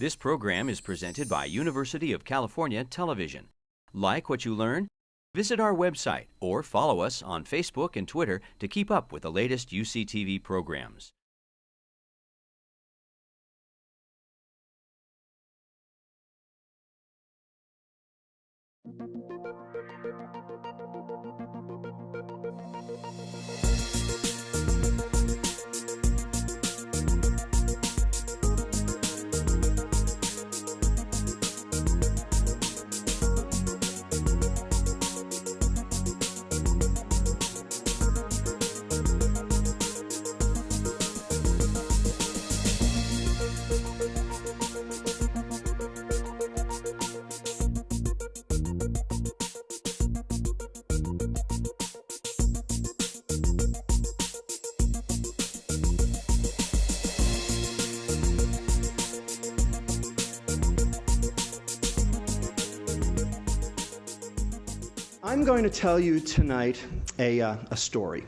This program is presented by University of California Television. Like what you learn? Visit our website or follow us on Facebook and Twitter to keep up with the latest UCTV programs. I'm going to tell you tonight a story.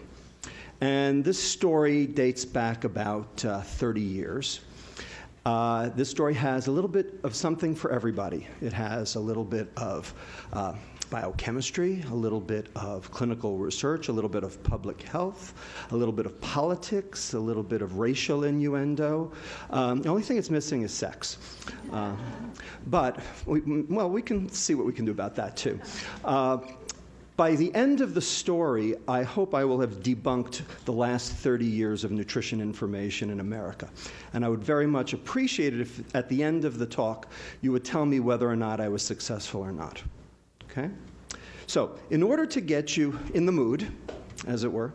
And this story dates back about 30 years. This story has a little bit of something for everybody. It has a little bit of biochemistry, a little bit of clinical research, a little bit of public health, a little bit of politics, a little bit of racial innuendo. The only thing it's missing is sex. But we can see what we can do about that too. By the end of the story, I hope I will have debunked the last 30 years of nutrition information in America. And I would very much appreciate it if at the end of the talk you would tell me whether or not I was successful or not. Okay? So, in order to get you in the mood, as it were,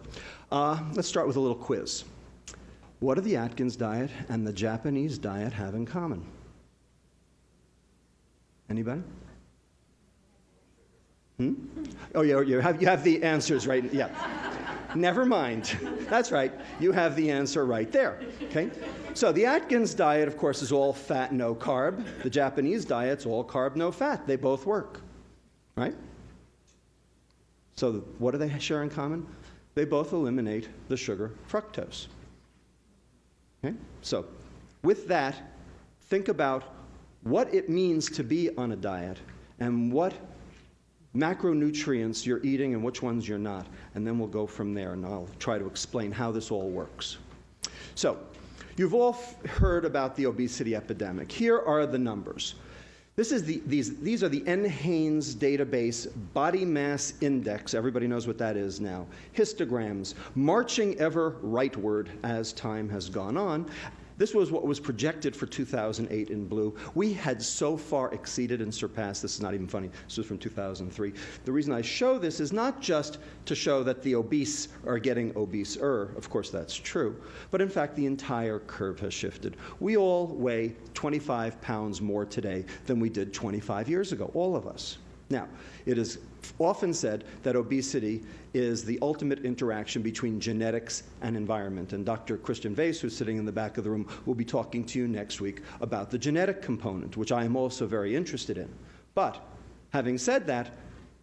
let's start with a little quiz. What do the Atkins diet and the Japanese diet have in common? Anybody? Oh, yeah, you have the answers right. Yeah. Never mind. That's right. You have the answer right there. Okay? So the Atkins diet, of course, is all fat, no carb. The Japanese diet's all carb, no fat. They both work. Right? So what do they share in common? They both eliminate the sugar fructose. Okay? So with that, think about what it means to be on a diet and what macronutrients you're eating and which ones you're not. And then we'll go from there, and I'll try to explain how this all works. So, you've all heard about the obesity epidemic. Here are the numbers. These are the NHANES database body mass index. Everybody knows what that is now. Histograms, marching ever rightward as time has gone on. This was what was projected for 2008 in blue. We had so far exceeded and surpassed. This is not even funny. This was from 2003. The reason I show this is not just to show that the obese are getting obeser. Of course, that's true. But in fact, the entire curve has shifted. We all weigh 25 pounds more today than we did 25 years ago, all of us. Now, it is often said that obesity is the ultimate interaction between genetics and environment. And Dr. Christian Weiss, who's sitting in the back of the room, will be talking to you next week about the genetic component, which I am also very interested in. But having said that,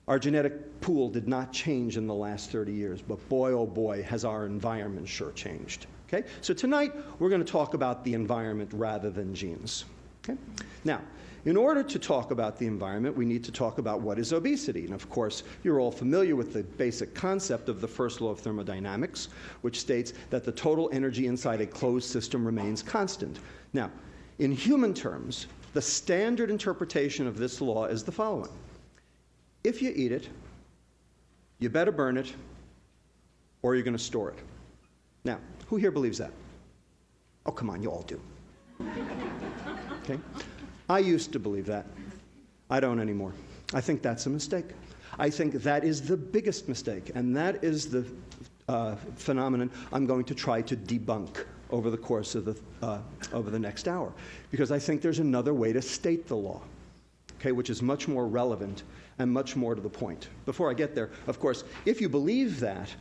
our genetic pool did not change in the last 30 years. But boy, oh boy, has our environment sure changed. Okay? So tonight, we're going to talk about the environment rather than genes. Okay? Now, in order to talk about the environment, we need to talk about what is obesity. And of course, you're all familiar with the basic concept of the first law of thermodynamics, which states that the total energy inside a closed system remains constant. Now, in human terms, the standard interpretation of this law is the following. If you eat it, you better burn it, or you're going to store it. Now, who here believes that? Oh, come on, you all do. Okay? I used to believe that. I don't anymore. I think that's a mistake. I think that is the biggest mistake, and that is the phenomenon I'm going to try to debunk over the course of the next hour, because I think there's another way to state the law, okay, which is much more relevant and much more to the point. Before I get there, of course, if you believe that,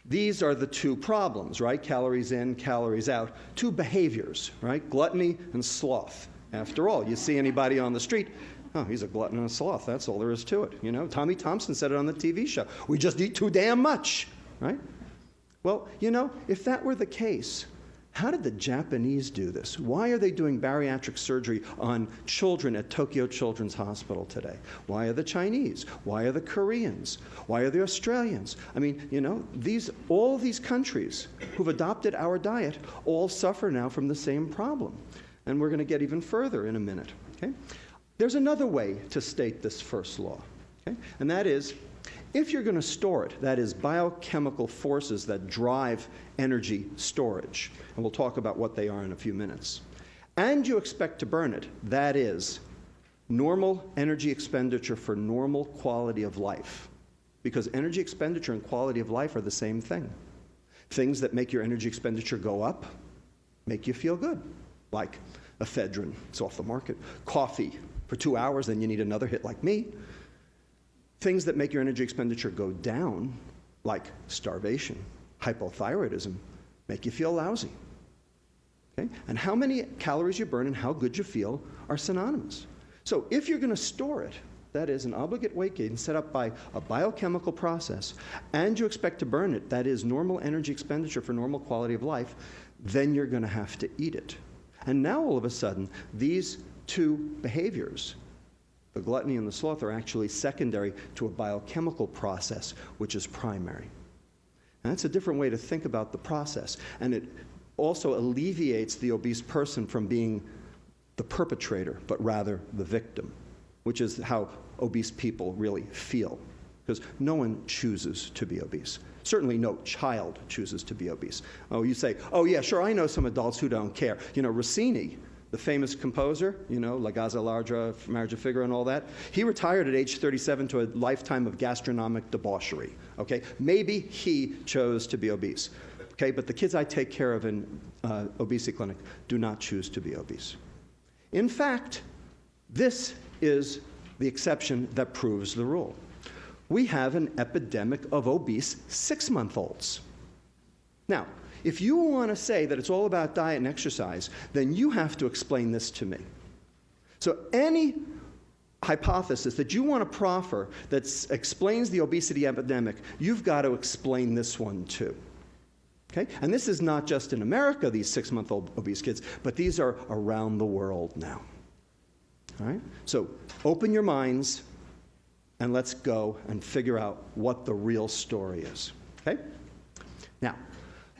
these are the two problems, right? Calories in, calories out. Two behaviors, right? Gluttony and sloth. After all, you see anybody on the street, oh, he's a glutton and a sloth. That's all there is to it. You know, Tommy Thompson said it on the TV show. We just eat too damn much, right? Well, you know, if that were the case, How did the Japanese do this? Why are they doing bariatric surgery on children at Tokyo Children's Hospital today? Why are the Chinese? Why are the Koreans? Why are the Australians? I mean, you know, all these countries who've adopted our diet all suffer now from the same problem. And we're going to get even further in a minute. Okay? There's another way to state this first law, okay? And that is, if you're going to store it, that is biochemical forces that drive energy storage, and we'll talk about what they are in a few minutes, and you expect to burn it, that is normal energy expenditure for normal quality of life, because energy expenditure and quality of life are the same thing. Things that make your energy expenditure go up make you feel good, like ephedrine, it's off the market, coffee for 2 hours, then you need another hit like me. Things that make your energy expenditure go down, like starvation, hypothyroidism, make you feel lousy. Okay? And how many calories you burn and how good you feel are synonymous. So if you're going to store it, that is an obligate weight gain set up by a biochemical process, and you expect to burn it, that is normal energy expenditure for normal quality of life, then you're going to have to eat it. And now all of a sudden, these two behaviors, the gluttony and the sloth, are actually secondary to a biochemical process, which is primary. And that's a different way to think about the process. And it also alleviates the obese person from being the perpetrator, but rather the victim, which is how obese people really feel. Because no one chooses to be obese. Certainly no child chooses to be obese. Oh, you say, oh yeah, sure, I know some adults who don't care. You know, Rossini, the famous composer, you know, La Gazza Ladra, Marriage of Figaro and all that, he retired at age 37 to a lifetime of gastronomic debauchery, okay? Maybe he chose to be obese, okay? But the kids I take care of in obesity clinic do not choose to be obese. In fact, this is the exception that proves the rule. We have an epidemic of obese 6-month-olds. Now, if you want to say that it's all about diet and exercise, then you have to explain this to me. So any hypothesis that you want to proffer that explains the obesity epidemic, you've got to explain this one too. Okay? And this is not just in America, these 6-month-old obese kids, but these are around the world now. All right? So open your minds and let's go and figure out what the real story is. Okay? Now,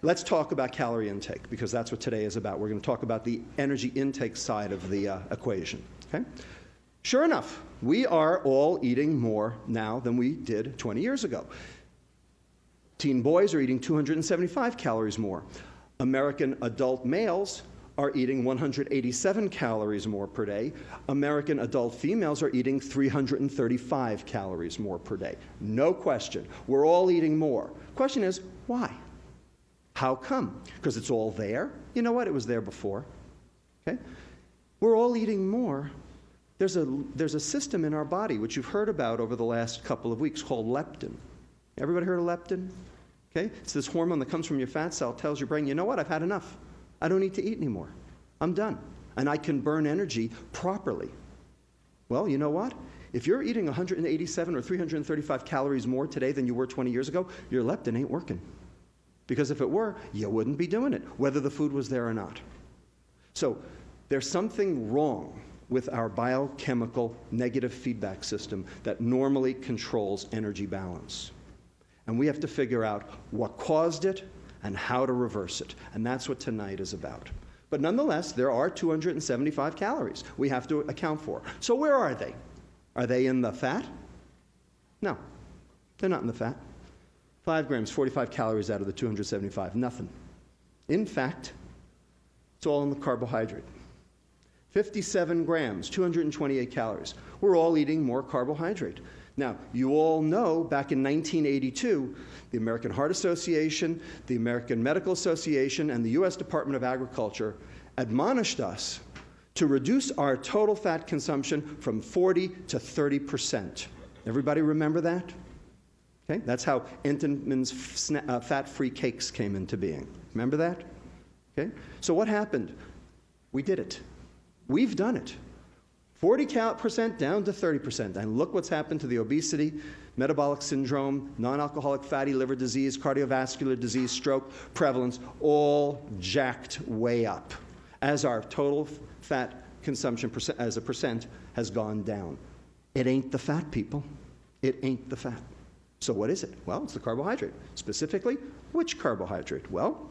let's talk about calorie intake, because that's what today is about. We're going to talk about the energy intake side of the equation. Okay? Sure enough, we are all eating more now than we did 20 years ago. Teen boys are eating 275 calories more. American adult males are eating 187 calories more per day. American adult females are eating 335 calories more per day. No question. We're all eating more. Question is, why? How come? Because it's all there? You know what? It was there before. Okay? We're all eating more. There's a system in our body, which you've heard about over the last couple of weeks, called leptin. Everybody heard of leptin? Okay? It's this hormone that comes from your fat cell, tells your brain, you know what? I've had enough. I don't need to eat anymore. I'm done. And I can burn energy properly. Well, you know what? If you're eating 187 or 335 calories more today than you were 20 years ago, your leptin ain't working. Because if it were, you wouldn't be doing it, whether the food was there or not. So there's something wrong with our biochemical negative feedback system that normally controls energy balance. And we have to figure out what caused it and how to reverse it. And that's what tonight is about. But nonetheless, there are 275 calories we have to account for. So where are they? Are they in the fat? No, they're not in the fat. 5 grams, 45 calories out of the 275, nothing. In fact, it's all in the carbohydrate. 57 grams, 228 calories. We're all eating more carbohydrate. Now, you all know back in 1982, the American Heart Association, the American Medical Association, and the U.S. Department of Agriculture admonished us to reduce our total fat consumption from 40 to 30%. Everybody remember that? Okay? That's how Entenmann's fat-free cakes came into being. Remember that? Okay? So what happened? We did it. We've done it. 40% down to 30%. And look what's happened to the obesity, metabolic syndrome, non-alcoholic fatty liver disease, cardiovascular disease, stroke, prevalence, all jacked way up as our total fat consumption as a percent has gone down. It ain't the fat, people. It ain't the fat. So what is it? Well, it's the carbohydrate. Specifically, which carbohydrate? Well,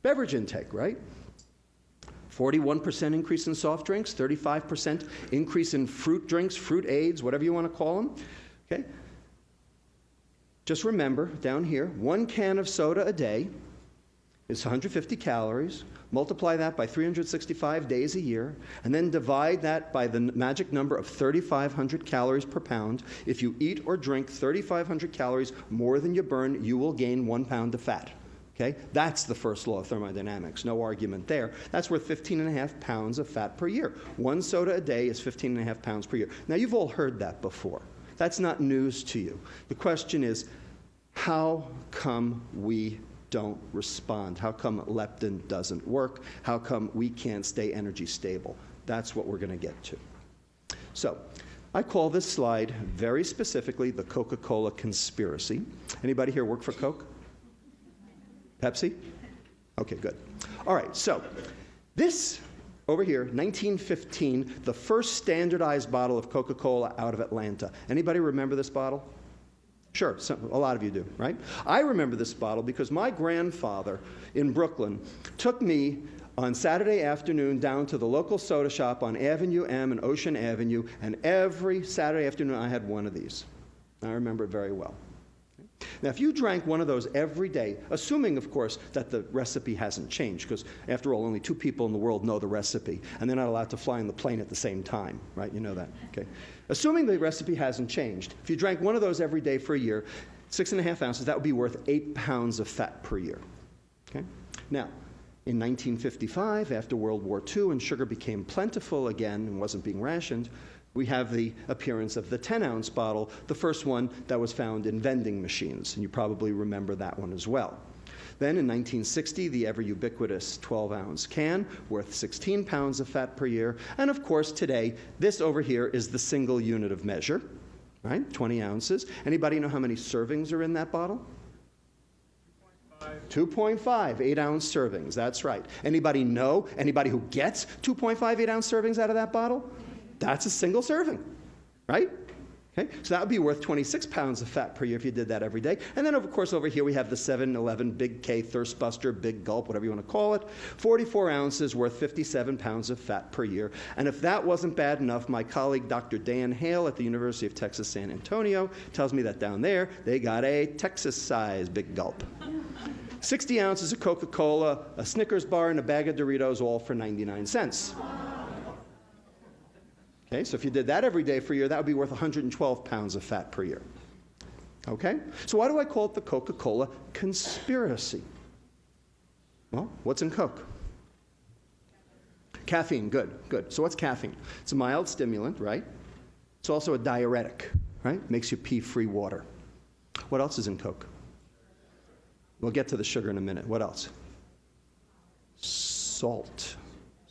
beverage intake, right? 41% increase in soft drinks, 35% increase in fruit drinks, fruit aids, whatever you want to call them. Okay? Just remember, down here, 1 can of soda a day is 150 calories. Multiply that by 365 days a year, and then divide that by the magic number of 3,500 calories per pound. If you eat or drink 3,500 calories more than you burn, you will gain 1 pound of fat. Okay? That's the first law of thermodynamics. No argument there. That's worth 15.5 pounds of fat per year. 1 soda a day is 15.5 pounds per year. Now, you've all heard that before. That's not news to you. The question is, how come we don't respond? How come leptin doesn't work? How come we can't stay energy stable? That's what we're going to get to. So, I call this slide very specifically the Coca-Cola conspiracy. Anybody here work for Coke? Pepsi? Okay, good. All right, so this over here, 1915, the first standardized bottle of Coca-Cola out of Atlanta. Anybody remember this bottle? Sure, a lot of you do, right? I remember this bottle because my grandfather in Brooklyn took me on Saturday afternoon down to the local soda shop on Avenue M and Ocean Avenue, and every Saturday afternoon I had one of these. I remember it very well. Now, if you drank one of those every day, assuming, of course, that the recipe hasn't changed, because after all, only 2 people in the world know the recipe, and they're not allowed to fly on the plane at the same time, right? You know that, okay? Assuming the recipe hasn't changed, if you drank one of those every day for a year, 6.5 ounces, that would be worth 8 pounds of fat per year, okay? Now, in 1955, after World War II, and sugar became plentiful again and wasn't being rationed, we have the appearance of the 10-ounce bottle, the first one that was found in vending machines, and you probably remember that one as well. Then in 1960, the ever-ubiquitous 12-ounce can, worth 16 pounds of fat per year, and of course today, this over here is the single unit of measure, right, 20 ounces. Anybody know how many servings are in that bottle? 2.5 8-ounce servings, that's right. Anybody know, anybody who gets 2.5 8-ounce servings out of that bottle? That's a single serving, right? Okay, so that would be worth 26 pounds of fat per year if you did that every day. And then, of course, over here we have the 7-Eleven Big K Thirst Buster, Big Gulp, whatever you want to call it. 44 ounces worth 57 pounds of fat per year. And if that wasn't bad enough, my colleague Dr. Dan Hale at the University of Texas San Antonio tells me that down there they got a Texas-sized Big Gulp. 60 ounces of Coca-Cola, a Snickers bar, and a bag of Doritos, all for 99 cents. Okay, so if you did that every day for a year, that would be worth 112 pounds of fat per year. Okay? So why do I call it the Coca-Cola conspiracy? Well, what's in Coke? Caffeine, good, good. So what's caffeine? It's a mild stimulant, right? It's also a diuretic, right? Makes you pee free water. What else is in Coke? We'll get to the sugar in a minute. What else? Salt.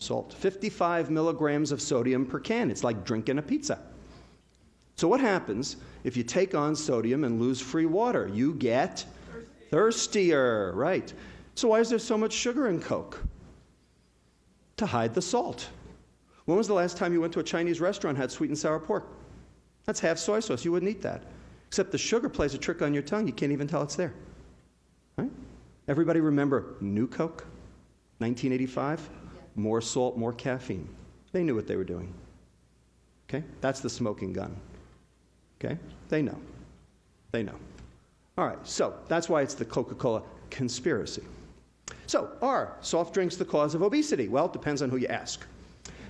Salt. 55 milligrams of sodium per can. It's like drinking a pizza. So what happens if you take on sodium and lose free water? You get thirstier, right? So why is there so much sugar in Coke? To hide the salt. When was the last time you went to a Chinese restaurant and had sweet and sour pork? That's half soy sauce. You wouldn't eat that. Except the sugar plays a trick on your tongue. You can't even tell it's there. Right? Everybody remember New Coke, 1985? More salt, more caffeine. They knew what they were doing. Okay? That's the smoking gun. Okay? They know. They know. All right, so that's why it's the Coca-Cola conspiracy. So, are soft drinks the cause of obesity? Well, it depends on who you ask.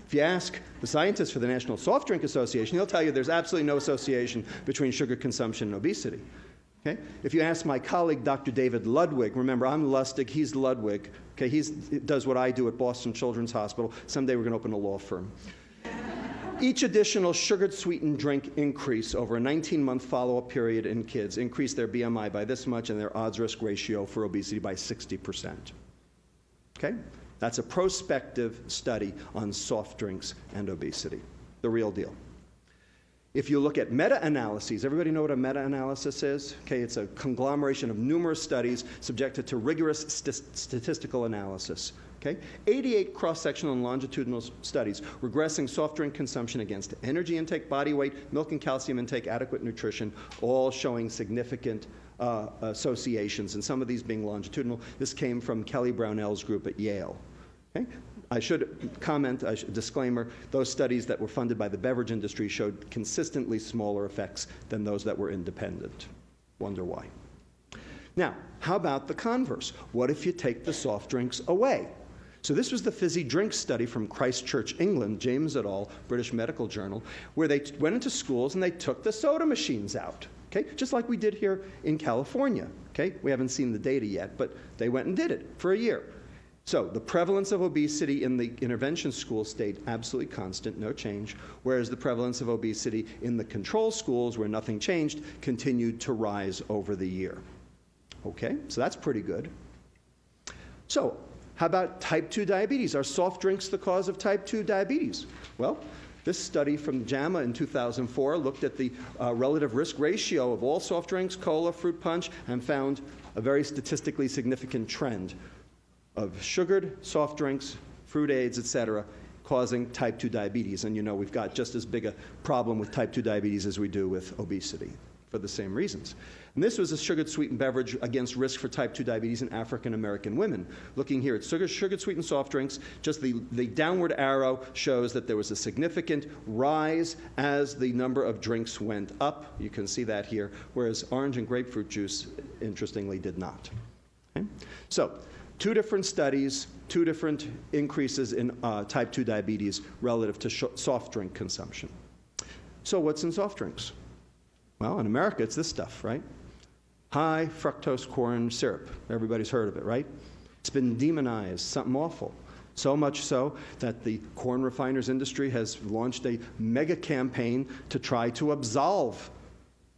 If you ask the scientists for the National Soft Drink Association, they'll tell you there's absolutely no association between sugar consumption and obesity. Okay? If you ask my colleague, Dr. David Ludwig, remember, I'm Lustig, he's Ludwig. Okay? He does what I do at Boston Children's Hospital. Someday we're going to open a law firm. Each additional sugared sweetened drink increase over a 19-month follow-up period in kids increased their BMI by this much and their odds-risk ratio for obesity by 60%. Okay? That's a prospective study on soft drinks and obesity. the real deal. If you look at meta-analyses, everybody know what a meta-analysis is? Okay, it's a conglomeration of numerous studies subjected to rigorous statistical analysis. Okay? 88 cross-sectional and longitudinal studies regressing soft drink consumption against energy intake, body weight, milk and calcium intake, adequate nutrition, all showing significant associations, and some of these being longitudinal. This came from Kelly Brownell's group at Yale. Okay? I should comment, disclaimer, those studies that were funded by the beverage industry showed consistently smaller effects than those that were independent. Wonder why. Now, how about the converse? What if you take the soft drinks away? So this was the fizzy drink study from Christchurch, England, James et al., British Medical Journal, where they went into schools and they took the soda machines out. Okay? Just like we did here in California. Okay? We haven't seen the data yet, but they went and did it for a year. So the prevalence of obesity in the intervention school stayed absolutely constant, no change, whereas the prevalence of obesity in the control schools, where nothing changed, continued to rise over the year. Okay, so that's pretty good. So how about type 2 diabetes? Are soft drinks the cause of type 2 diabetes? Well, this study from JAMA in 2004 looked at the relative risk ratio of all soft drinks, cola, fruit punch, and found a very statistically significant trend of sugared soft drinks, fruit aids, etc., causing type 2 diabetes. And you know we've got just as big a problem with type 2 diabetes as we do with obesity for the same reasons. And this was a sugared sweetened beverage against risk for type 2 diabetes in African American women. Looking here at sugared sweetened soft drinks, just the downward arrow shows that there was a significant rise as the number of drinks went up. You can see that here, whereas orange and grapefruit juice, interestingly, did not. Okay? So, two different studies, two different increases in type 2 diabetes relative to soft drink consumption. So what's in soft drinks? Well, in America, it's this stuff, right? High fructose corn syrup. Everybody's heard of it, right? It's been demonized, something awful. So much so that the corn refiners industry has launched a mega campaign to try to absolve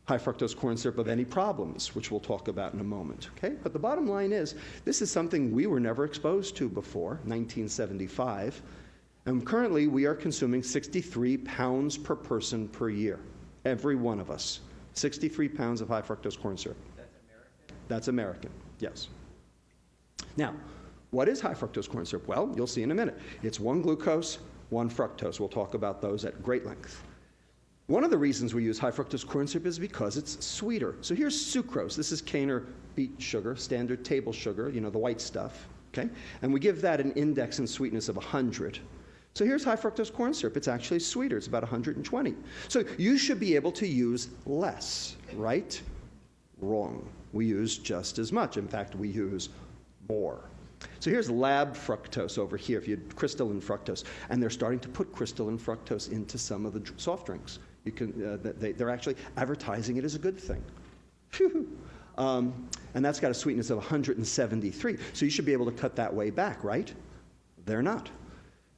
high fructose corn syrup of any problems, which we'll talk about in a moment. Okay? But the bottom line is, this is something we were never exposed to before, 1975, and currently we are consuming 63 pounds per person per year, every one of us. 63 pounds of high fructose corn syrup. That's American? That's American, yes. Now, what is high fructose corn syrup? Well, you'll see in a minute. It's one glucose, one fructose. We'll talk about those at great length. One of the reasons we use high fructose corn syrup is because it's sweeter. So here's sucrose. This is cane or beet sugar, standard table sugar, you know, the white stuff. Okay? And we give that an index in sweetness of 100. So here's high fructose corn syrup. It's actually sweeter. It's about 120. So you should be able to use less, right? Wrong. We use just as much. In fact, we use more. So here's lab fructose over here, if you had crystalline fructose. And they're starting to put crystalline fructose into some of the soft drinks. You can, they're actually advertising it as a good thing. And that's got a sweetness of 173. So you should be able to cut that way back, right? They're not.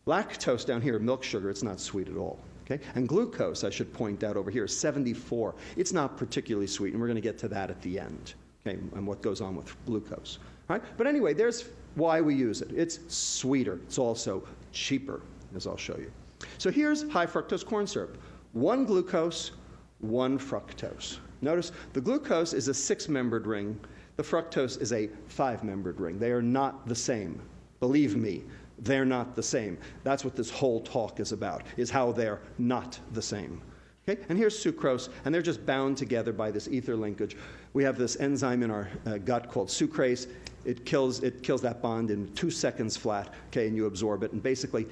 Lactose down here, milk sugar, it's not sweet at all. Okay? And glucose, I should point out over here, is 74. It's not particularly sweet, and we're going to get to that at the end, okay, and what goes on with glucose. All right? But anyway, there's why we use it. It's sweeter. It's also cheaper, as I'll show you. So here's high fructose corn syrup. One glucose, one fructose. Notice the glucose is a 6-membered ring. The fructose is a 5-membered ring. They are not the same. Believe me, they're not the same. That's what this whole talk is about, is how they're not the same. Okay? And here's sucrose, and they're just bound together by this ether linkage. We have this enzyme in our gut called sucrase. It kills that bond in 2 seconds flat, okay, and you absorb it. And basically,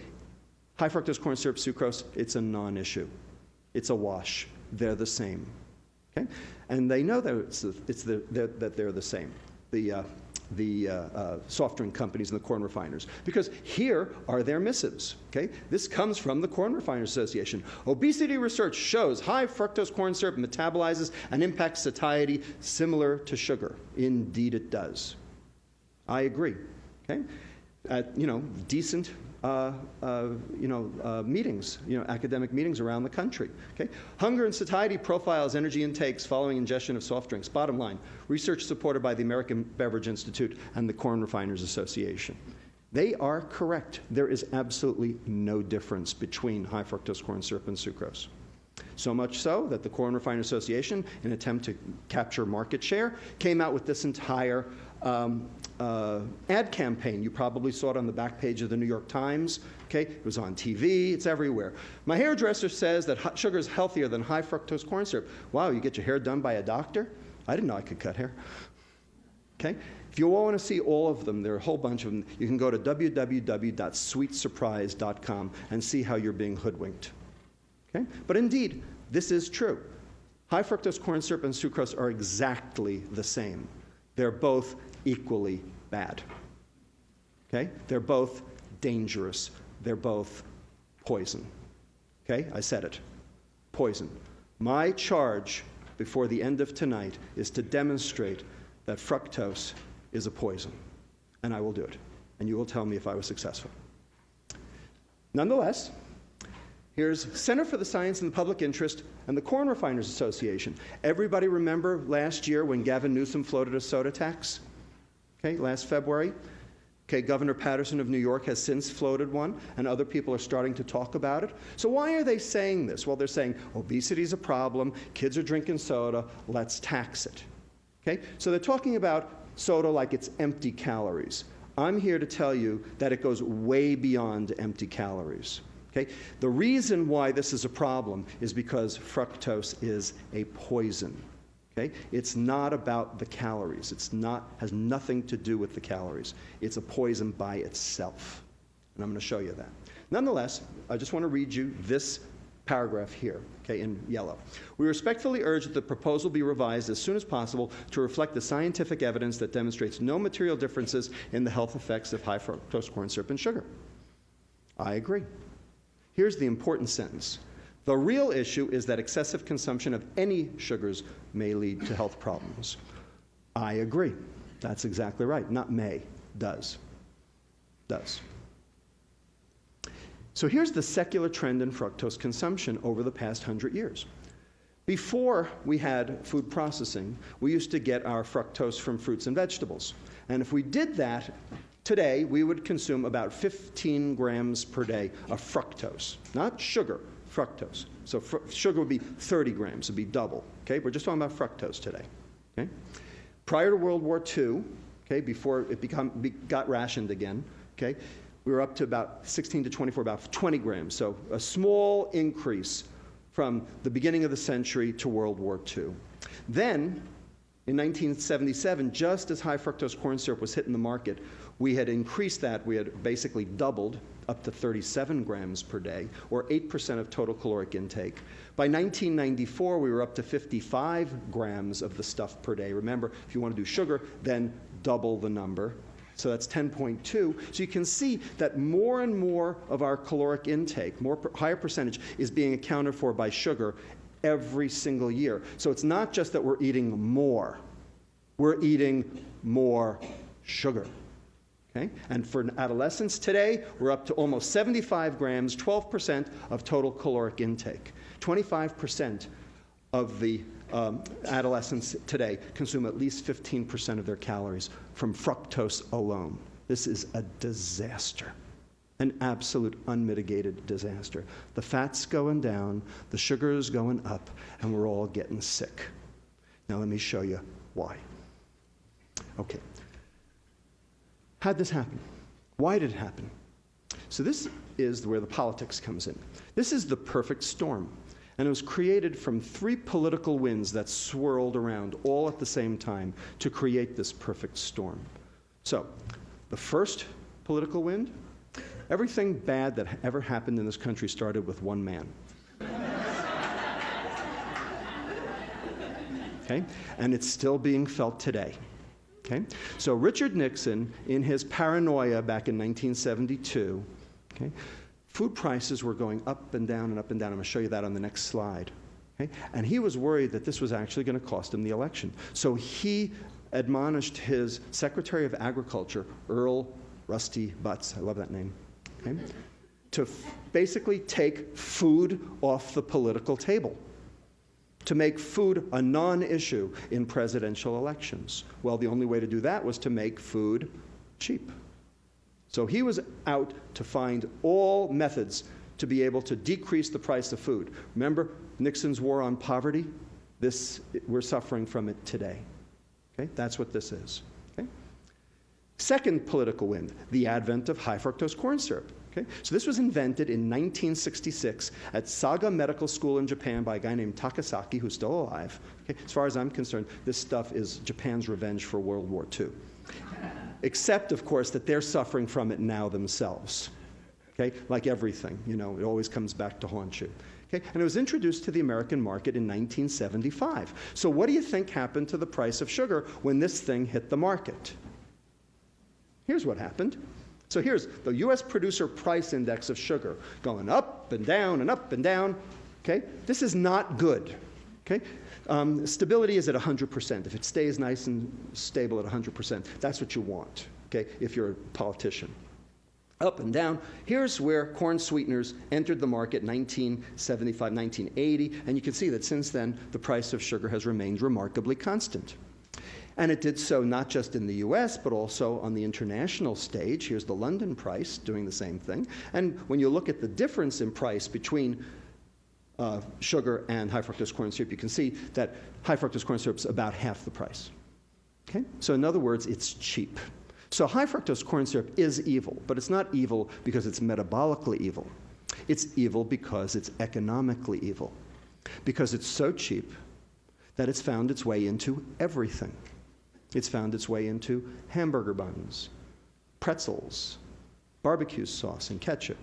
high fructose corn syrup, sucrose, it's a non-issue. It's a wash. They're the same. Okay? And they know that that they're the same. The soft drink companies and the corn refiners, because here are their missives. Okay? This comes from the Corn Refiners Association. Obesity research shows high fructose corn syrup metabolizes and impacts satiety similar to sugar. Indeed, it does. I agree. Okay? Decent meetings, academic meetings around the country. Okay? Hunger and satiety profiles energy intakes following ingestion of soft drinks. Bottom line, research supported by the American Beverage Institute and the Corn Refiners Association. They are correct. There is absolutely no difference between high fructose corn syrup and sucrose. So much so that the Corn Refiners Association, in an attempt to capture market share, came out with this entire ad campaign. You probably saw it on the back page of the New York Times. Okay? It was on TV. It's everywhere. My hairdresser says that sugar is healthier than high fructose corn syrup. Wow, you get your hair done by a doctor? I didn't know I could cut hair. Okay? If you all want to see all of them, there are a whole bunch of them. You can go to www.sweetsurprise.com and see how you're being hoodwinked. Okay? But indeed, this is true. High fructose corn syrup and sucrose are exactly the same. They're both equally bad. Okay? They're both dangerous. They're both poison. Okay? I said it. Poison. My charge before the end of tonight is to demonstrate that fructose is a poison. And I will do it. And you will tell me if I was successful. Nonetheless, here's Center for the Science and the Public Interest and the Corn Refiners Association. Everybody remember last year when Gavin Newsom floated a soda tax? Okay, last February. Okay, Governor Patterson of New York has since floated one, and other people are starting to talk about it. So why are they saying this? Well, they're saying obesity is a problem, kids are drinking soda, let's tax it. Okay, so they're talking about soda like it's empty calories. I'm here to tell you that it goes way beyond empty calories. Okay? The reason why this is a problem is because fructose is a poison. Okay? It's not about the calories. Has nothing to do with the calories. It's a poison by itself. And I'm going to show you that. Nonetheless, I just want to read you this paragraph here, okay, in yellow. We respectfully urge that the proposal be revised as soon as possible to reflect the scientific evidence that demonstrates no material differences in the health effects of high fructose corn syrup and sugar. I agree. Here's the important sentence. The real issue is that excessive consumption of any sugars may lead to health problems. I agree. That's exactly right. Not may. Does. Does. So here's the secular trend in fructose consumption over the past 100 years. Before we had food processing, we used to get our fructose from fruits and vegetables. And if we did that, today we would consume about 15 grams per day of fructose. Not sugar, fructose. So sugar would be 30 grams, it would be double. Okay? We're just talking about fructose today. Okay? Prior to World War II, okay, before it got rationed again, okay, we were up to about 16 to 24, about 20 grams. So a small increase from the beginning of the century to World War II. Then, in 1977, just as high fructose corn syrup was hitting the market, we had increased that. We had basically doubled up to 37 grams per day, or 8% of total caloric intake. By 1994, we were up to 55 grams of the stuff per day. Remember, if you want to do sugar, then double the number. So that's 10.2. So you can see that more and more of our caloric intake, higher percentage, is being accounted for by sugar every single year. So it's not just that we're eating more. We're eating more sugar. Okay? And for adolescents today, we're up to almost 75 grams, 12% of total caloric intake. 25% of the adolescents today consume at least 15% of their calories from fructose alone. This is a disaster, an absolute unmitigated disaster. The fat's going down, the sugar is going up, and we're all getting sick. Now let me show you why. Okay. How'd this happen? Why did it happen? So this is where the politics comes in. This is the perfect storm. And it was created from 3 political winds that swirled around all at the same time to create this perfect storm. So, the first political wind, everything bad that ever happened in this country started with one man. Okay? And it's still being felt today. Okay? So Richard Nixon, in his paranoia back in 1972, okay, food prices were going up and down and up and down. I'm going to show you that on the next slide. Okay? And he was worried that this was actually going to cost him the election. So he admonished his Secretary of Agriculture, Earl Rusty Butz, I love that name, okay, to basically take food off the political table, to make food a non-issue in presidential elections. Well, the only way to do that was to make food cheap. So he was out to find all methods to be able to decrease the price of food. Remember Nixon's war on poverty? We're suffering from it today. Okay? That's what this is. Okay? Second political wind, the advent of high fructose corn syrup. Okay? So this was invented in 1966 at Saga Medical School in Japan by a guy named Takasaki, who's still alive. Okay? As far as I'm concerned, this stuff is Japan's revenge for World War II. Except, of course, that they're suffering from it now themselves. Okay? Like everything, it always comes back to haunt you. Okay? And it was introduced to the American market in 1975. So what do you think happened to the price of sugar when this thing hit the market? Here's what happened. So here's the U.S. producer price index of sugar going up and down and up and down. Okay? This is not good. Okay? Stability is at 100%. If it stays nice and stable at 100%, that's what you want, okay, if you're a politician. Up and down. Here's where corn sweeteners entered the market in 1975, 1980, and you can see that since then, the price of sugar has remained remarkably constant. And it did so not just in the US, but also on the international stage. Here's the London price doing the same thing. And when you look at the difference in price between sugar and high fructose corn syrup, you can see that high fructose corn syrup is about half the price. Okay? So in other words, it's cheap. So high fructose corn syrup is evil, but it's not evil because it's metabolically evil. It's evil because it's economically evil. Because it's so cheap that it's found its way into everything. It's found its way into hamburger buns, pretzels, barbecue sauce, and ketchup.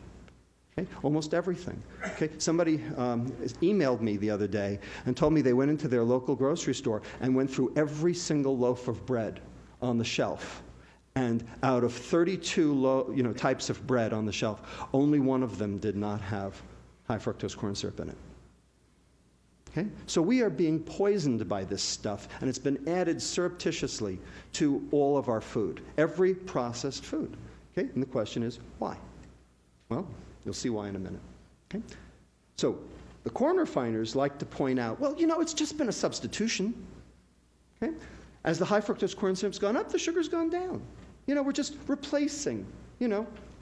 Okay? Almost everything. Okay? Somebody emailed me the other day and told me they went into their local grocery store and went through every single loaf of bread on the shelf. And out of 32 types of bread on the shelf, only one of them did not have high fructose corn syrup in it. Okay? So we are being poisoned by this stuff, and it's been added surreptitiously to all of our food, every processed food. Okay? And the question is, why? Well, you'll see why in a minute. Okay? So the corn refiners like to point out, well, it's just been a substitution. Okay? As the high fructose corn syrup's gone up, the sugar's gone down. We're just replacing,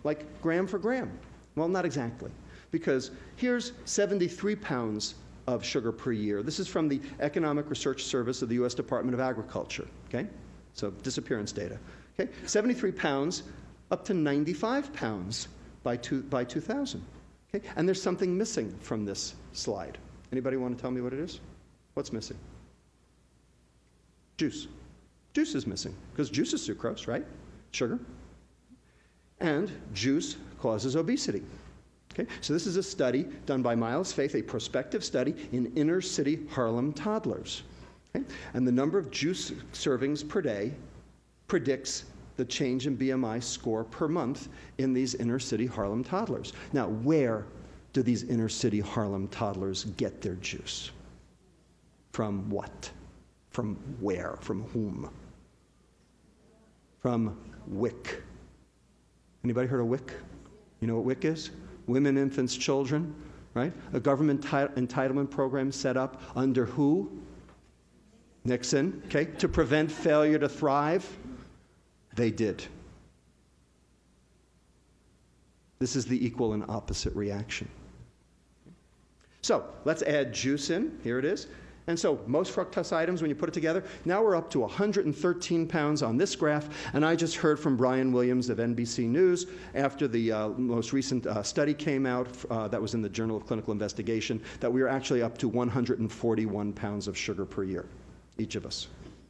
like gram for gram. Well, not exactly. Because here's 73 pounds of sugar per year. This is from the Economic Research Service of the U.S. Department of Agriculture. Okay? So disappearance data. Okay? 73 pounds up to 95 pounds by 2000. Okay? And there's something missing from this slide. Anybody want to tell me what it is? What's missing? Juice. Juice is missing, because juice is sucrose, right? Sugar. And juice causes obesity. Okay? So this is a study done by Miles Faith, a prospective study in inner city Harlem toddlers. Okay? And the number of juice servings per day predicts the change in BMI score per month in these inner city Harlem toddlers. Now, where do these inner city Harlem toddlers get their juice? From what? From where? From whom? From WIC. Anybody heard of WIC? You know what WIC is? Women, Infants, Children, right? A government entitlement program set up under who? Nixon, okay? To prevent failure to thrive. They did. This is the equal and opposite reaction. So let's add juice in. Here it is. And so most fructose items, when you put it together, now we're up to 113 pounds on this graph. And I just heard from Brian Williams of NBC News after the most recent study came out that was in the Journal of Clinical Investigation that we are actually up to 141 pounds of sugar per year, each of us.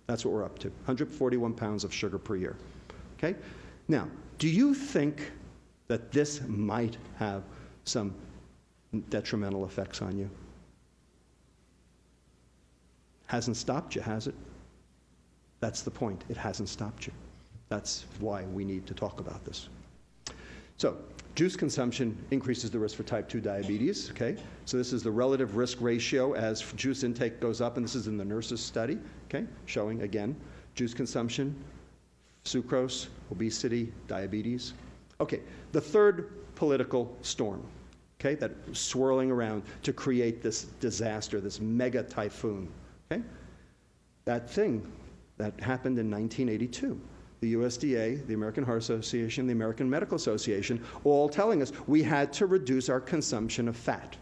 That's what we're up to, 141 pounds of sugar per year. Okay? Now, do you think that this might have some detrimental effects on you? Hasn't stopped you, has it? That's the point. It hasn't stopped you. That's why we need to talk about this. So, juice consumption increases the risk for type 2 diabetes, okay? So this is the relative risk ratio as juice intake goes up, and this is in the nurses' study, okay? Showing, again, juice consumption, sucrose, obesity, diabetes. Okay, the third political storm, okay, that swirling around to create this disaster, this mega typhoon. Okay? That thing that happened in 1982, the USDA, the American Heart Association, the American Medical Association, all telling us we had to reduce our consumption of fat.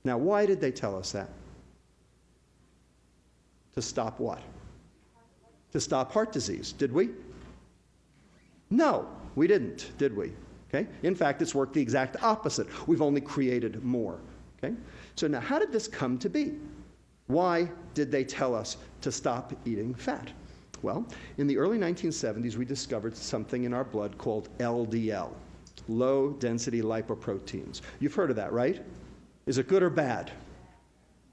Now, why did they tell us that? To stop what? To stop heart disease. Did we? No, we didn't, did we? Okay? In fact, it's worked the exact opposite. We've only created more. Okay? So now, how did this come to be? Why did they tell us to stop eating fat? Well, in the early 1970s, we discovered something in our blood called LDL, low-density lipoproteins. You've heard of that, right? Is it good or bad?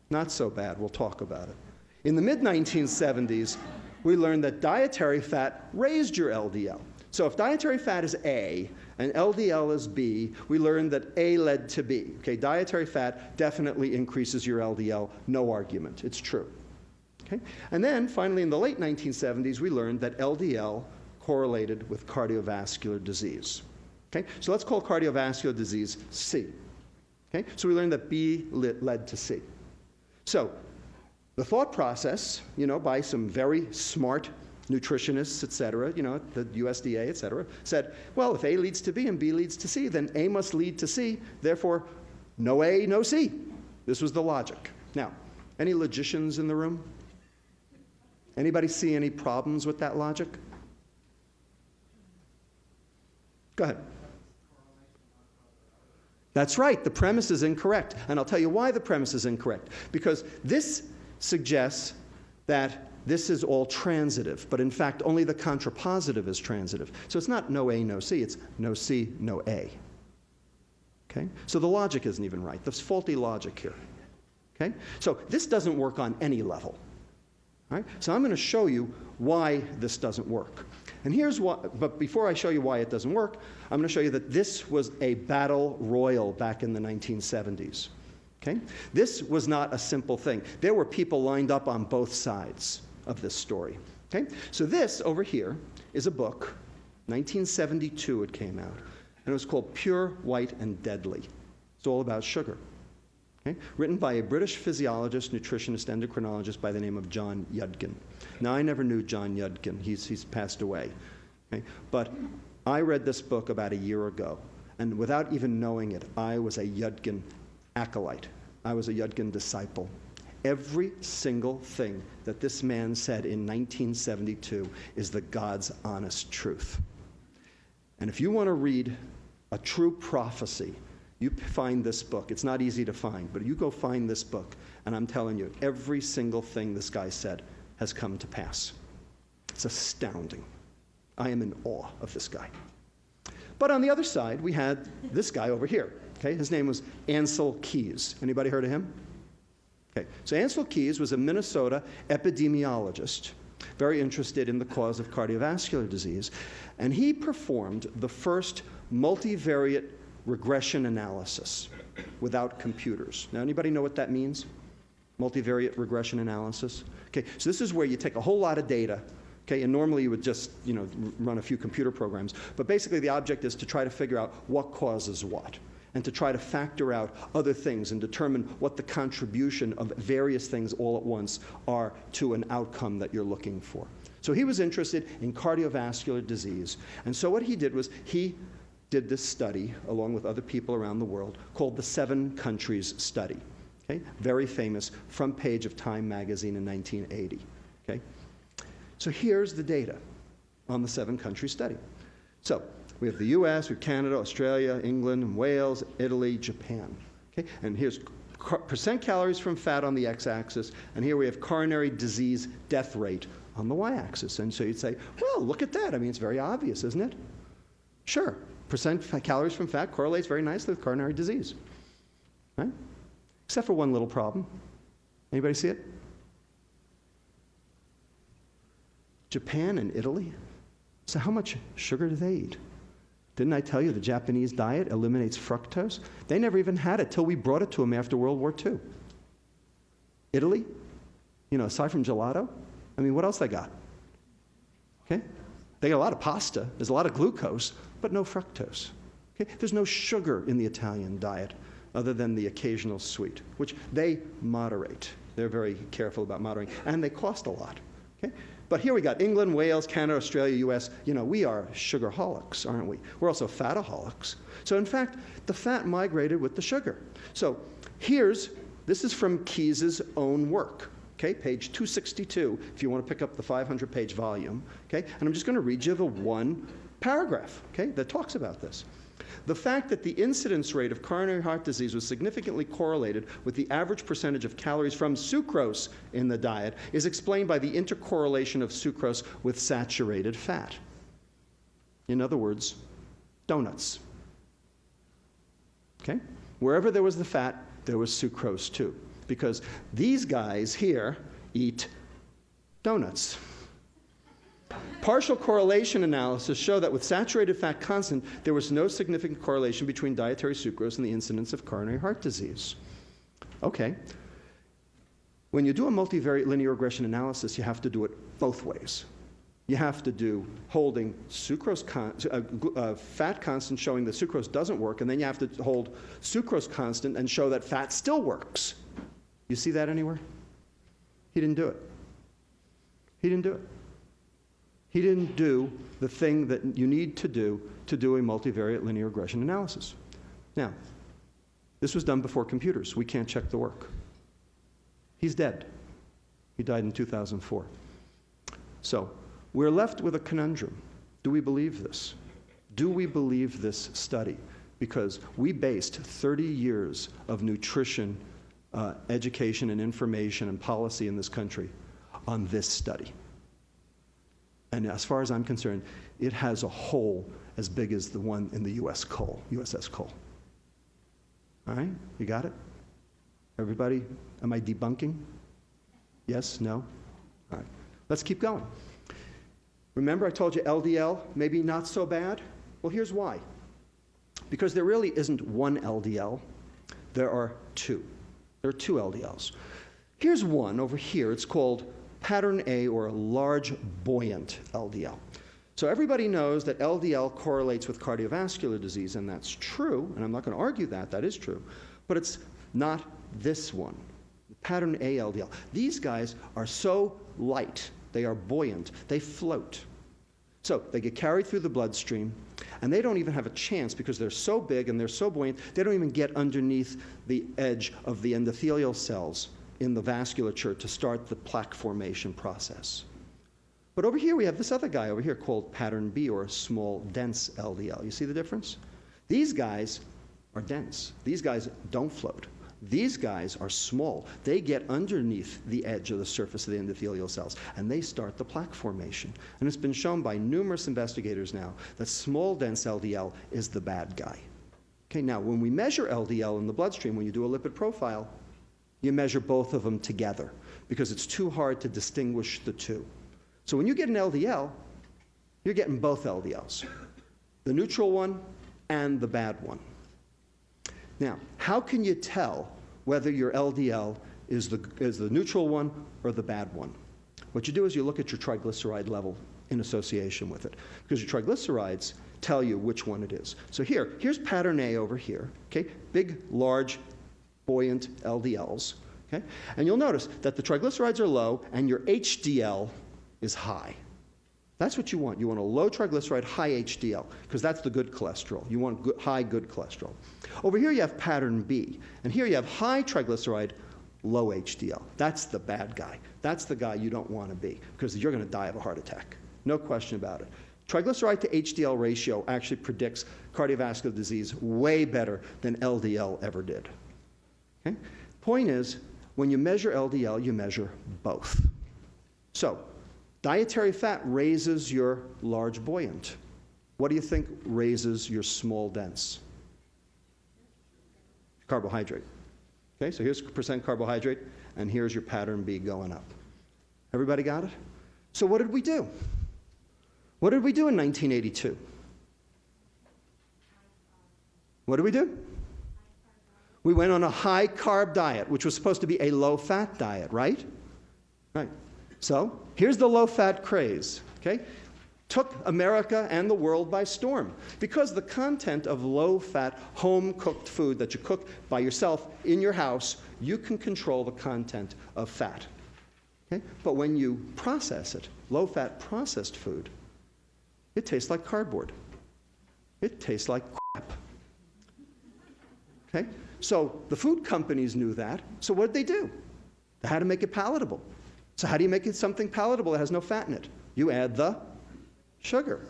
Not so bad. We'll talk about it. In the mid-1970s, we learned that dietary fat raised your LDL. So if dietary fat is A and LDL is B, we learned that A led to B. Okay, dietary fat definitely increases your LDL, no argument. It's true. Okay? And then finally in the late 1970s, we learned that LDL correlated with cardiovascular disease. Okay? So let's call cardiovascular disease C. Okay? So we learned that B led to C. So the thought process, by some very smart nutritionists, et cetera, the USDA, et cetera, said, well, if A leads to B and B leads to C, then A must lead to C, therefore, no A, no C. This was the logic. Now, any logicians in the room? Anybody see any problems with that logic? Go ahead. That's right, the premise is incorrect. And I'll tell you why the premise is incorrect. Because this suggests that this is all transitive, but in fact, only the contrapositive is transitive. So it's not no A, no C, it's no C, no A. Okay? So the logic isn't even right. There's faulty logic here. Okay? So this doesn't work on any level. All right? So I'm going to show you why this doesn't work. And here's what, but before I show you why it doesn't work, I'm going to show you that this was a battle royal back in the 1970s. Okay? This was not a simple thing. There were people lined up on both sides of this story. Okay? So this over here is a book, 1972 it came out, and it was called Pure, White, and Deadly. It's all about sugar. Okay? Written by a British physiologist, nutritionist, endocrinologist by the name of John Yudkin. Now, I never knew John Yudkin. He's passed away. Okay? But I read this book about a year ago, and without even knowing it, I was a Yudkin acolyte. I was a Yudkin disciple. Every single thing that this man said in 1972 is the God's honest truth. And if you want to read a true prophecy, you find this book. It's not easy to find, but you go find this book, and I'm telling you, every single thing this guy said has come to pass. It's astounding. I am in awe of this guy. But on the other side, we had this guy over here. Okay? His name was Ancel Keys. Anybody heard of him? Okay. So Ancel Keys was a Minnesota epidemiologist, very interested in the cause of cardiovascular disease, and he performed the first multivariate regression analysis without computers. Now, anybody know what that means? Multivariate regression analysis? Okay, so this is where you take a whole lot of data, okay, and normally you would just, run a few computer programs, but basically the object is to try to figure out what causes what, and to try to factor out other things and determine what the contribution of various things all at once are to an outcome that you're looking for. So he was interested in cardiovascular disease, and so what he did was he did this study, along with other people around the world, called the 7 Countries Study. Okay? Very famous, front page of Time magazine in 1980. Okay? So here's the data on the 7 Countries Study. So we have the US, we have Canada, Australia, England, Wales, Italy, Japan. Okay? And here's percent calories from fat on the x-axis, and here we have coronary disease death rate on the y-axis. And so you'd say, well, look at that. I mean, it's very obvious, isn't it? Sure. Percent calories from fat correlates very nicely with coronary disease. Right? Except for one little problem. Anybody see it? Japan and Italy. So how much sugar do they eat? Didn't I tell you the Japanese diet eliminates fructose? They never even had it till we brought it to them after World War II. Italy, aside from gelato, I mean, what else they got? Okay? They got a lot of pasta, there's a lot of glucose, but no fructose. Okay? There's no sugar in the Italian diet other than the occasional sweet, which they moderate. They're very careful about moderating, and they cost a lot. Okay? But here we got England, Wales, Canada, Australia, US. You know, we are sugarholics, aren't we? We're also fataholics. So in fact, the fat migrated with the sugar. So this is from Keyes's own work. Okay, page 262, if you want to pick up the 500-page volume. Okay, and I'm just going to read you the one paragraph, okay, that talks about this. The fact that the incidence rate of coronary heart disease was significantly correlated with the average percentage of calories from sucrose in the diet is explained by the intercorrelation of sucrose with saturated fat. In other words, donuts. Okay? Wherever there was the fat, there was sucrose too. Because these guys here eat donuts. Partial correlation analysis show that with saturated fat constant, there was no significant correlation between dietary sucrose and the incidence of coronary heart disease. Okay. When you do a multivariate linear regression analysis, you have to do it both ways. You have to do holding sucrose fat constant showing that sucrose doesn't work, and then you have to hold sucrose constant and show that fat still works. You see that anywhere? He didn't do it. He didn't do it. He didn't do the thing that you need to do a multivariate linear regression analysis. Now, this was done before computers. We can't check the work. He's dead. He died in 2004. So, we're left with a conundrum. Do we believe this? Do we believe this study? Because we based 30 years of nutrition education and information and policy in this country on this study. And as far as I'm concerned, it has a hole as big as the one in the USS Cole. All right? You got it? Everybody, am I debunking? Yes? No? All right. Let's keep going. Remember I told you LDL, maybe not so bad? Well, here's why. Because there really isn't one LDL. There are two. There are two LDLs. Here's one over here. It's called pattern A, or a large buoyant LDL. So everybody knows that LDL correlates with cardiovascular disease, and that's true, and I'm not going to argue that. That is true. But it's not this one, pattern A LDL. These guys are so light. They are buoyant. They float. So they get carried through the bloodstream, and they don't even have a chance because they're so big and they're so buoyant, they don't even get underneath the edge of the endothelial cells in the vasculature to start the plaque formation process. But over here we have this other guy over here called pattern B, or small dense LDL. You see the difference? These guys are dense. These guys don't float. These guys are small. They get underneath the edge of the surface of the endothelial cells, and they start the plaque formation. And it's been shown by numerous investigators now that small, dense LDL is the bad guy. Okay, now when we measure LDL in the bloodstream, when you do a lipid profile, you measure both of them together because it's too hard to distinguish the two. So when you get an LDL, you're getting both LDLs, the neutral one and the bad one. Now, how can you tell whether your LDL is the neutral one or the bad one? What you do is you look at your triglyceride level in association with it, because your triglycerides tell you which one it is. So here's pattern A over here, okay? Big, large, buoyant LDLs, okay? And you'll notice that the triglycerides are low and your HDL is high. That's what you want. You want a low triglyceride, high HDL, because that's the good cholesterol. You want high good cholesterol. Over here you have pattern B, and here you have high triglyceride, low HDL. That's the bad guy. That's the guy you don't want to be, because you're going to die of a heart attack. No question about it. Triglyceride to HDL ratio actually predicts cardiovascular disease way better than LDL ever did. Okay? Point is, when you measure LDL, you measure both. So, dietary fat raises your large buoyant. What do you think raises your small dense? Carbohydrate. Okay, so here's percent carbohydrate, and here's your pattern B going up. Everybody got it? So what did we do? What did we do in 1982? What did we do? We went on a high-carb diet, which was supposed to be a low-fat diet, right? Right. So here's the low-fat craze, okay? Took America and the world by storm because the content of low-fat, home-cooked food that you cook by yourself in your house, you can control the content of fat. Okay? But when you process it, low-fat processed food, it tastes like cardboard. It tastes like crap. Okay? So the food companies knew that, so what did they do? They had to make it palatable. So how do you make it something palatable that has no fat in it? You add the sugar,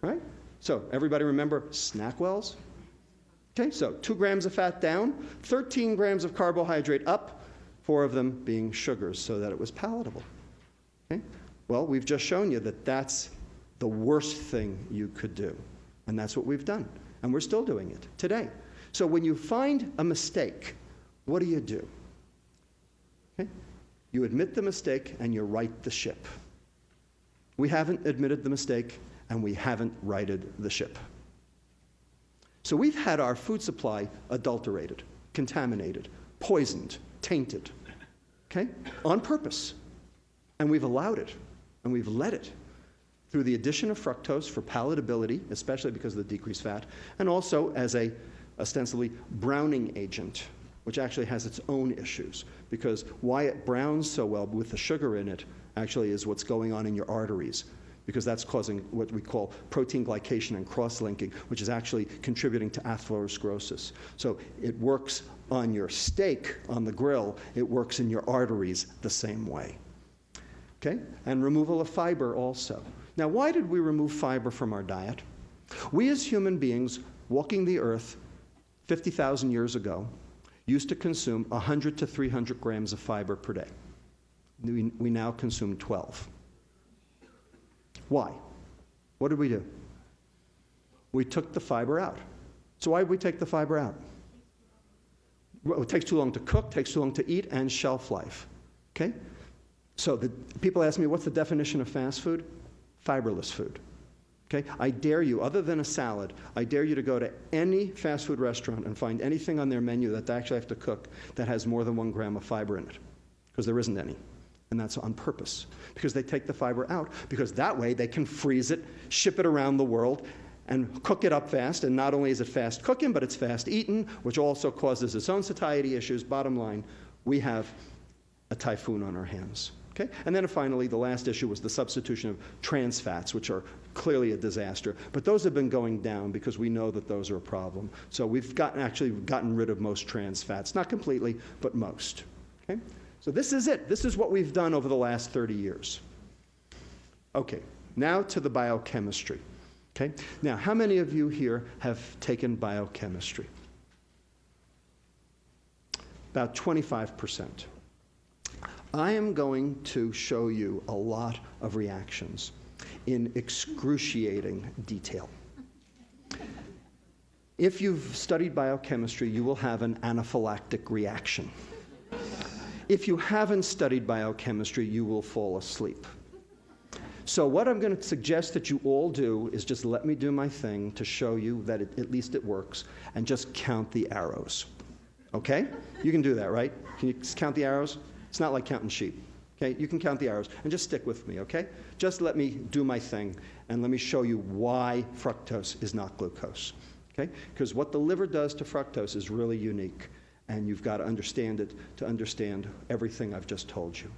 right? So everybody remember Snackwells? Okay, so 2 grams of fat down, 13 grams of carbohydrate up, 4 of them being sugars so that it was palatable. Okay? Well, we've just shown you that that's the worst thing you could do. And that's what we've done. And we're still doing it today. So when you find a mistake, what do? Okay? You admit the mistake and you right the ship. We haven't admitted the mistake and we haven't righted the ship. So we've had our food supply adulterated, contaminated, poisoned, tainted, okay, on purpose. And we've allowed it, and we've let it through the addition of fructose for palatability, especially because of the decreased fat, and also as a ostensibly browning agent, which actually has its own issues, because why it browns so well with the sugar in it actually is what's going on in your arteries, because that's causing what we call protein glycation and cross-linking, which is actually contributing to atherosclerosis. So it works on your steak on the grill, it works in your arteries the same way. Okay? And removal of fiber also. Now, why did we remove fiber from our diet? We as human beings walking the earth 50,000 years ago used to consume 100 to 300 grams of fiber per day. We now consume 12. Why? What did we do? We took the fiber out. So why did we take the fiber out? Well, it takes too long to cook, takes too long to eat, and shelf life. Okay? So people ask me, what's the definition of fast food? Fiberless food. Okay? I dare you, other than a salad, I dare you to go to any fast food restaurant and find anything on their menu that they actually have to cook that has more than 1 gram of fiber in it, because there isn't any. And that's on purpose, because they take the fiber out, because that way they can freeze it, ship it around the world, and cook it up fast. And not only is it fast cooking, but it's fast eaten, which also causes its own satiety issues. Bottom line, we have a typhoon on our hands. Okay? And then finally, the last issue was the substitution of trans fats, which are clearly a disaster. But those have been going down because we know that those are a problem. So we've actually gotten rid of most trans fats. Not completely, but most. Okay? So this is it. This is what we've done over the last 30 years. Okay, now to the biochemistry. Okay? Now, how many of you here have taken biochemistry? About 25%. I am going to show you a lot of reactions in excruciating detail. If you've studied biochemistry, you will have an anaphylactic reaction. If you haven't studied biochemistry, you will fall asleep. So what I'm going to suggest that you all do is just let me do my thing to show you that at least it works, and just count the arrows. Okay? You can do that, right? Can you count the arrows? It's not like counting sheep. Okay? You can count the arrows, and just stick with me, okay? Just let me do my thing, and let me show you why fructose is not glucose. Okay? Because what the liver does to fructose is really unique. And you've got to understand it to understand everything I've just told you.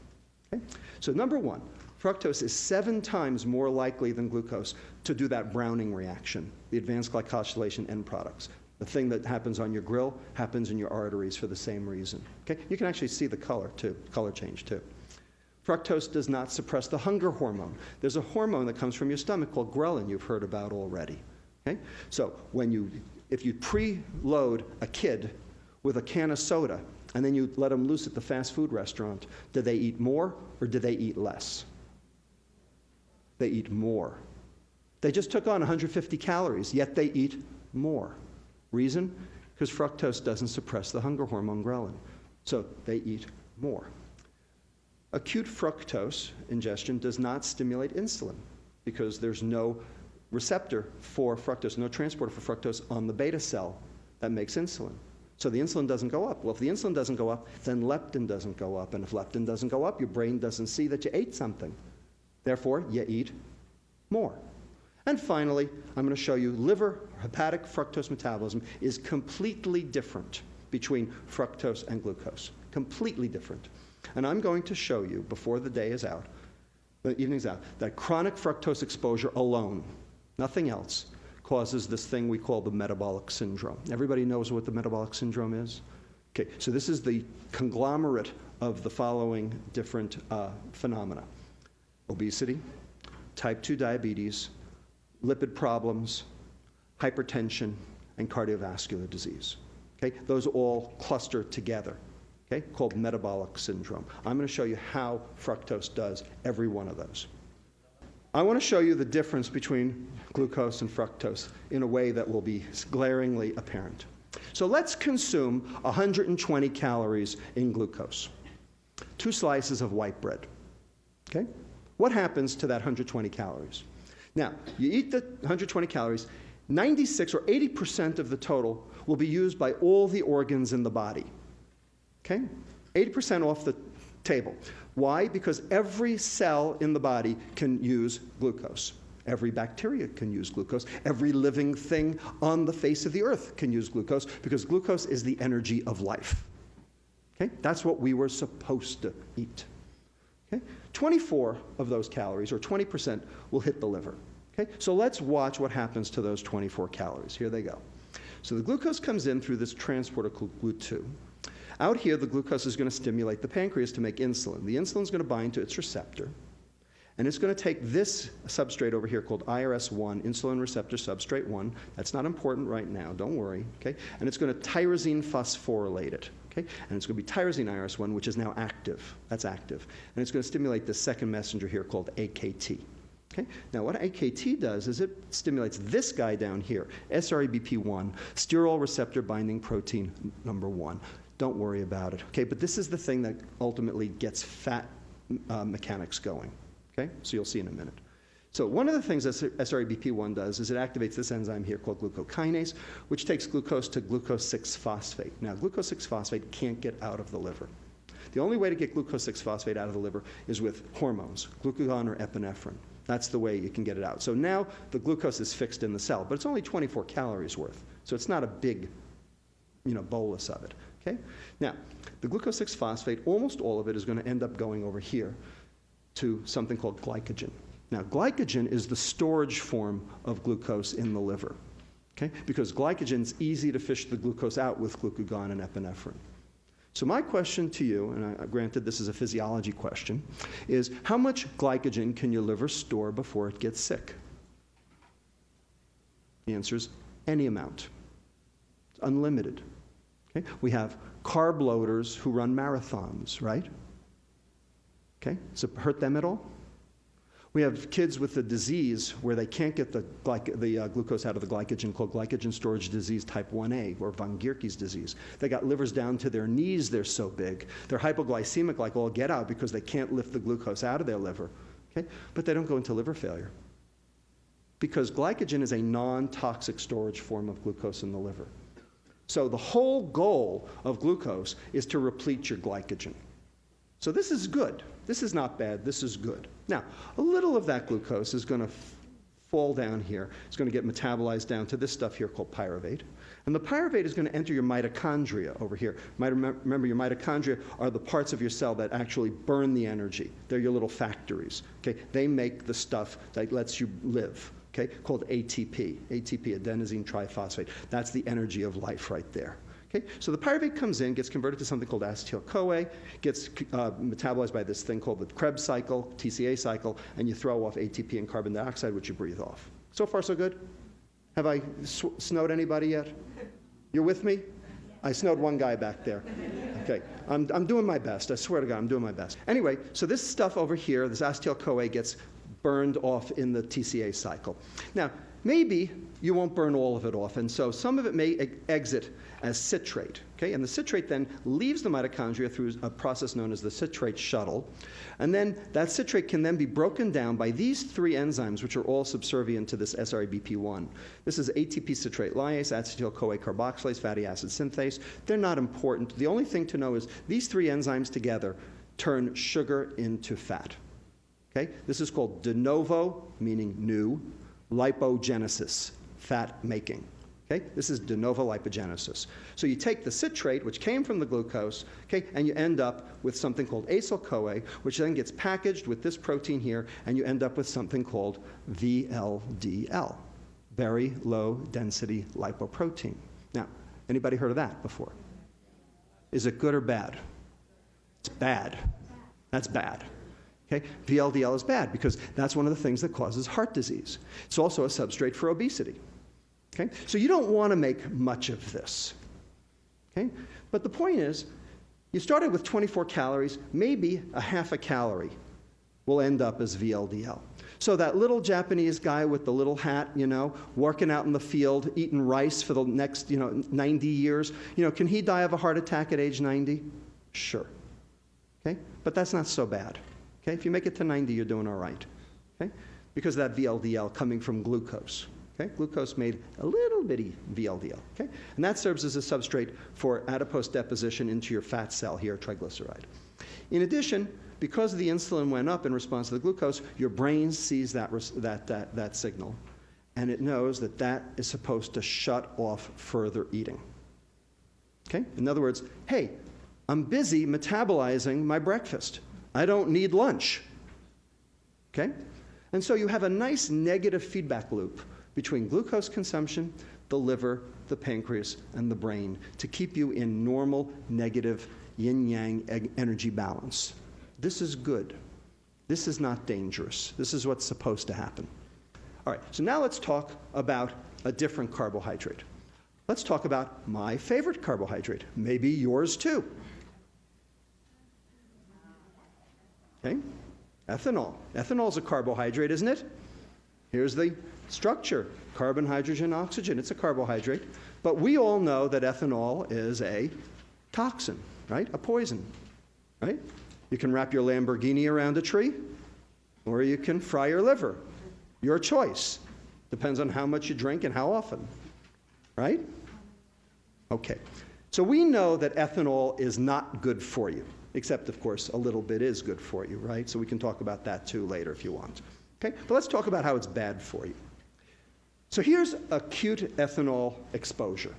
Okay? So number one, fructose is 7 times more likely than glucose to do that browning reaction, the advanced glycosylation end products. The thing that happens on your grill happens in your arteries for the same reason. Okay? You can actually see the color too, color change too. Fructose does not suppress the hunger hormone. There's a hormone that comes from your stomach called ghrelin you've heard about already. Okay? So if you preload a kid with a can of soda, and then you let them loose at the fast food restaurant, do they eat more or do they eat less? They eat more. They just took on 150 calories, yet they eat more. Reason? Because fructose doesn't suppress the hunger hormone ghrelin. So they eat more. Acute fructose ingestion does not stimulate insulin because there's no receptor for fructose, no transporter for fructose on the beta cell that makes insulin. So the insulin doesn't go up. Well, if the insulin doesn't go up, then leptin doesn't go up. And if leptin doesn't go up, your brain doesn't see that you ate something. Therefore, you eat more. And finally, I'm going to show you liver hepatic fructose metabolism is completely different between fructose and glucose. completely different. And I'm going to show you before the day is out, the evening's out, that chronic fructose exposure alone, nothing else, causes this thing we call the metabolic syndrome. Everybody knows what the metabolic syndrome is? Okay, so this is the conglomerate of the following different phenomena: obesity, type 2 diabetes, lipid problems, hypertension, and cardiovascular disease. Okay, those all cluster together, okay, called metabolic syndrome. I'm going to show you how fructose does every one of those. I want to show you the difference between glucose and fructose in a way that will be glaringly apparent. So let's consume 120 calories in glucose. 2 slices of white bread. Okay? What happens to that 120 calories? Now, you eat the 120 calories, 96 or 80% of the total will be used by all the organs in the body. Okay? 80% off the table. Why? Because every cell in the body can use glucose. Every bacteria can use glucose. Every living thing on the face of the earth can use glucose, because glucose is the energy of life. Okay? That's what we were supposed to eat. Okay? 24 of those calories, or 20%, will hit the liver. Okay? So let's watch what happens to those 24 calories. Here they go. So the glucose comes in through this transporter called GLUT2. Out here, the glucose is going to stimulate the pancreas to make insulin. The insulin is going to bind to its receptor, and it's going to take this substrate over here called IRS1, insulin receptor substrate 1. That's not important right now, don't worry, okay? And it's going to tyrosine phosphorylate it, okay? And it's going to be tyrosine IRS1, which is now active. That's active. And it's going to stimulate the second messenger here called AKT. Okay? Now, what AKT does is it stimulates this guy down here, SREBP1, sterol receptor binding protein number 1. Don't worry about it, okay? But this is the thing that ultimately gets fat mechanics going, okay? So you'll see in a minute. So one of the things that SREBP1 does is it activates this enzyme here called glucokinase, which takes glucose to glucose 6-phosphate. Now, glucose 6-phosphate can't get out of the liver. The only way to get glucose 6-phosphate out of the liver is with hormones, glucagon or epinephrine. That's the way you can get it out. So now the glucose is fixed in the cell, but it's only 24 calories worth. So it's not a big, bolus of it. Okay? Now, the glucose 6-phosphate, almost all of it is going to end up going over here to something called glycogen. Now, glycogen is the storage form of glucose in the liver, okay? Because glycogen is easy to fish the glucose out with glucagon and epinephrine. So my question to you, and granted this is a physiology question, is how much glycogen can your liver store before it gets sick? The answer is any amount. It's unlimited. Okay? We have carb loaders who run marathons, right? Okay? Does it hurt them at all? We have kids with a disease where they can't get the glucose out of the glycogen called glycogen storage disease type 1A, or von Gierke's disease. They got livers down to their knees, they're so big. They're hypoglycemic like all get out because they can't lift the glucose out of their liver. Okay? But they don't go into liver failure, because glycogen is a non-toxic storage form of glucose in the liver. So the whole goal of glucose is to replete your glycogen. So this is good. This is not bad. This is good. Now, a little of that glucose is going to fall down here. It's going to get metabolized down to this stuff here called pyruvate. And the pyruvate is going to enter your mitochondria over here. Remember, your mitochondria are the parts of your cell that actually burn the energy. They're your little factories. Okay? They make the stuff that lets you live. Okay, called ATP, adenosine triphosphate. That's the energy of life right there. Okay, so the pyruvate comes in, gets converted to something called acetyl-CoA, gets metabolized by this thing called the Krebs cycle, TCA cycle, and you throw off ATP and carbon dioxide, which you breathe off. So far, so good? Have I snowed anybody yet? You're with me? I snowed one guy back there. Okay, I'm doing my best. I swear to God, I'm doing my best. Anyway, so this stuff over here, this acetyl-CoA, gets burned off in the TCA cycle. Now, maybe you won't burn all of it off, and so some of it may exit as citrate, okay? And the citrate then leaves the mitochondria through a process known as the citrate shuttle, and then that citrate can then be broken down by these 3 enzymes, which are all subservient to this SREBP1. This is ATP citrate lyase, acetyl-CoA carboxylase, fatty acid synthase. They're not important. The only thing to know is these 3 enzymes together turn sugar into fat. Okay? This is called de novo, meaning new, lipogenesis, fat making. Okay? This is de novo lipogenesis. So you take the citrate, which came from the glucose, okay, and you end up with something called acyl-CoA, which then gets packaged with this protein here, and you end up with something called VLDL, very low density lipoprotein. Now, anybody heard of that before? Is it good or bad? It's bad. That's bad. Okay? VLDL is bad because that's one of the things that causes heart disease. It's also a substrate for obesity. Okay? So you don't want to make much of this. Okay? But the point is, you started with 24 calories, maybe a half a calorie will end up as VLDL. So that little Japanese guy with the little hat, working out in the field, eating rice for the next, 90 years, can he die of a heart attack at age 90? Sure. Okay? But that's not so bad. Okay? If you make it to 90, you're doing all right. Okay? Because of that VLDL coming from glucose. Okay? Glucose made a little bitty VLDL. Okay? And that serves as a substrate for adipose deposition into your fat cell here, triglyceride. In addition, because the insulin went up in response to the glucose, your brain sees that signal, and it knows that that is supposed to shut off further eating. Okay? In other words, hey, I'm busy metabolizing my breakfast. I don't need lunch. Okay? And so you have a nice negative feedback loop between glucose consumption, the liver, the pancreas, and the brain to keep you in normal negative yin-yang energy balance. This is good. This is not dangerous. This is what's supposed to happen. All right, so now let's talk about a different carbohydrate. Let's talk about my favorite carbohydrate, maybe yours too. Okay? Ethanol. Ethanol is a carbohydrate, isn't it? Here's the structure. Carbon, hydrogen, oxygen. It's a carbohydrate. But we all know that ethanol is a toxin, right? A poison, right? You can wrap your Lamborghini around a tree, or you can fry your liver. Your choice. Depends on how much you drink and how often, right? Okay. So we know that ethanol is not good for you. Except, of course, a little bit is good for you, right? So we can talk about that too later if you want. Okay? But let's talk about how it's bad for you. So here's acute ethanol exposure.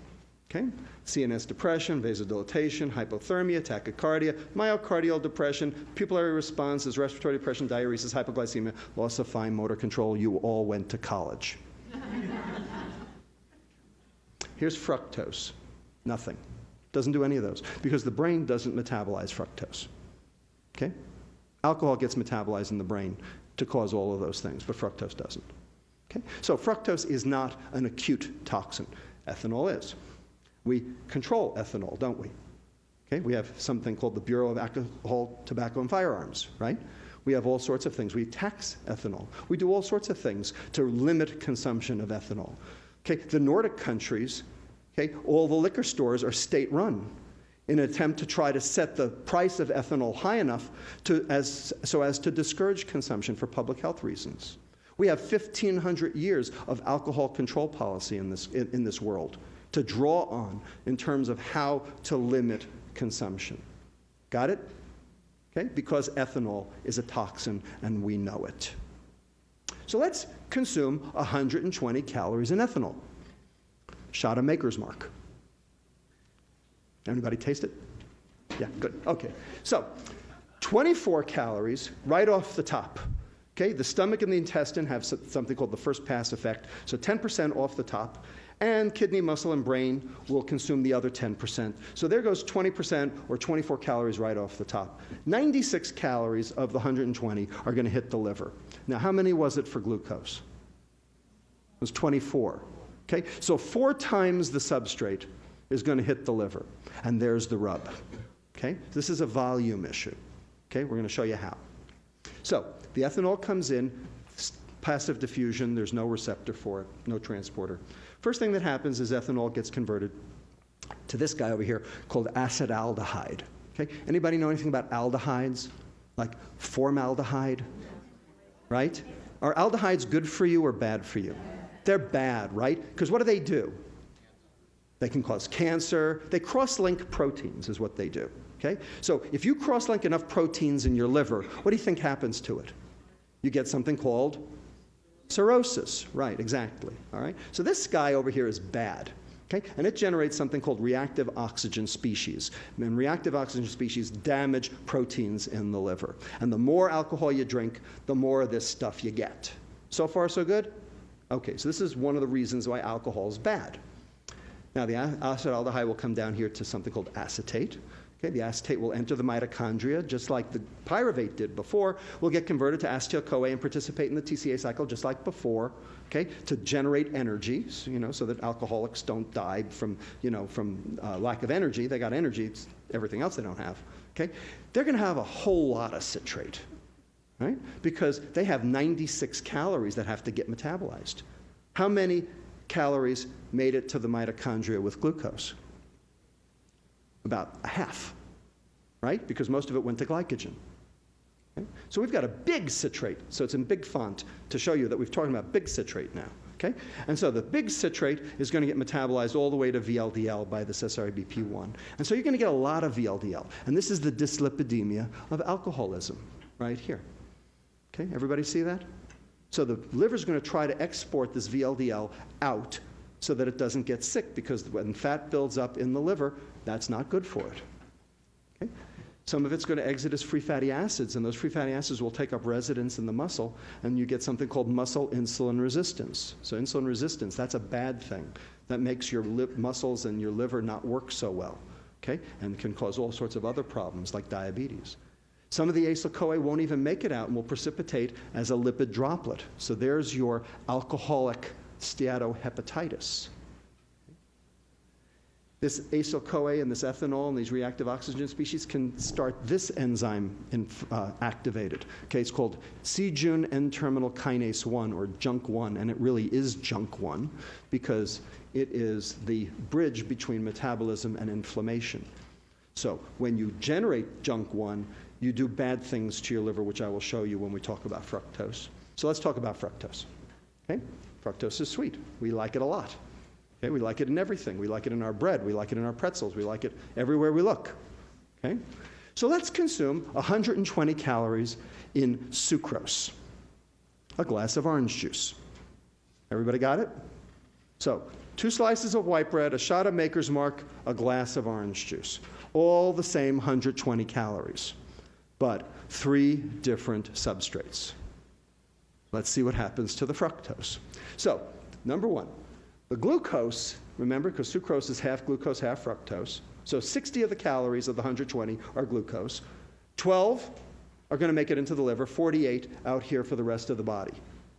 Okay? CNS depression, vasodilatation, hypothermia, tachycardia, myocardial depression, pupillary responses, respiratory depression, diuresis, hypoglycemia, loss of fine motor control. You all went to college. Here's fructose. Nothing. Doesn't do any of those because the brain doesn't metabolize fructose. Okay? Alcohol gets metabolized in the brain to cause all of those things, but fructose doesn't. Okay? So fructose is not an acute toxin. Ethanol is. We control ethanol, don't we? Okay? We have something called the Bureau of Alcohol, Tobacco, and Firearms, right? We have all sorts of things. We tax ethanol. We do all sorts of things to limit consumption of ethanol. Okay? The Nordic countries, okay, all the liquor stores are state-run in an attempt to try to set the price of ethanol high enough so as to discourage consumption for public health reasons. We have 1,500 years of alcohol control policy in this world to draw on in terms of how to limit consumption. Got it? Okay? Because ethanol is a toxin and we know it. So let's consume 120 calories in ethanol. Shot of Maker's Mark. Anybody taste it? Yeah, good. Okay. So, 24 calories right off the top. Okay, the stomach and the intestine have something called the first pass effect. So 10% off the top, and kidney, muscle, and brain will consume the other 10%. So there goes 20% or 24 calories right off the top. 96 calories of the 120 are going to hit the liver. Now, how many was it for glucose? It was 24. Okay, so 4 times the substrate is going to hit the liver. And there's the rub. Okay, this is a volume issue. Okay, we're going to show you how. So the ethanol comes in, passive diffusion, there's no receptor for it, no transporter. First thing that happens is ethanol gets converted to this guy over here called acetaldehyde. Okay, anybody know anything about aldehydes? Like formaldehyde? Right? Are aldehydes good for you or bad for you? They're bad, right? Because what do? They can cause cancer. They cross-link proteins is what they do, okay? So if you cross-link enough proteins in your liver, what do you think happens to it? You get something called cirrhosis. Right, exactly, all right? So this guy over here is bad. Okay? And it generates something called reactive oxygen species. And reactive oxygen species damage proteins in the liver. And the more alcohol you drink, the more of this stuff you get. So far, so good? Okay, so this is one of the reasons why alcohol is bad. Now, the acetaldehyde will come down here to something called acetate. Okay, the acetate will enter the mitochondria, just like the pyruvate did before. Will get converted to acetyl-CoA and participate in the TCA cycle, just like before. Okay, to generate energy, so that alcoholics don't die from lack of energy. They got energy. It's everything else they don't have. Okay, they're going to have a whole lot of citrate, right? Because they have 96 calories that have to get metabolized. How many calories made it to the mitochondria with glucose? About a half, right? Because most of it went to glycogen. Okay? So we've got a big citrate, so it's in big font to show you that we're talking about big citrate now. Okay? And so the big citrate is going to get metabolized all the way to VLDL by this SRBP1. And so you're going to get a lot of VLDL. And this is the dyslipidemia of alcoholism right here. Okay? Everybody see that? So the liver's going to try to export this VLDL out so that it doesn't get sick, because when fat builds up in the liver, that's not good for it. Okay? Some of it's going to exit as free fatty acids, and those free fatty acids will take up residence in the muscle, and you get something called muscle insulin resistance. So insulin resistance, that's a bad thing. That makes your muscles and your liver not work so well, okay? And can cause all sorts of other problems like diabetes. Some of the acyl-CoA won't even make it out and will precipitate as a lipid droplet. So there's your alcoholic steatohepatitis. This acyl-CoA and this ethanol and these reactive oxygen species can start this enzyme activated. Okay, it's called C-Jun N-terminal kinase 1, or JUNK1, and it really is JUNK1 because it is the bridge between metabolism and inflammation. So when you generate JUNK1, you do bad things to your liver, which I will show you when we talk about fructose. So let's talk about fructose. Okay? Fructose is sweet. We like it a lot. Okay, we like it in everything. We like it in our bread. We like it in our pretzels. We like it everywhere we look. Okay? So let's consume 120 calories in sucrose, a glass of orange juice. Everybody got it? So 2 slices of white bread, a shot of Maker's Mark, a glass of orange juice. All the same 120 calories, but 3 different substrates. Let's see what happens to the fructose. So, number 1. The glucose, remember, because sucrose is half glucose, half fructose. So 60 of the calories of the 120 are glucose. 12 are going to make it into the liver, 48 out here for the rest of the body.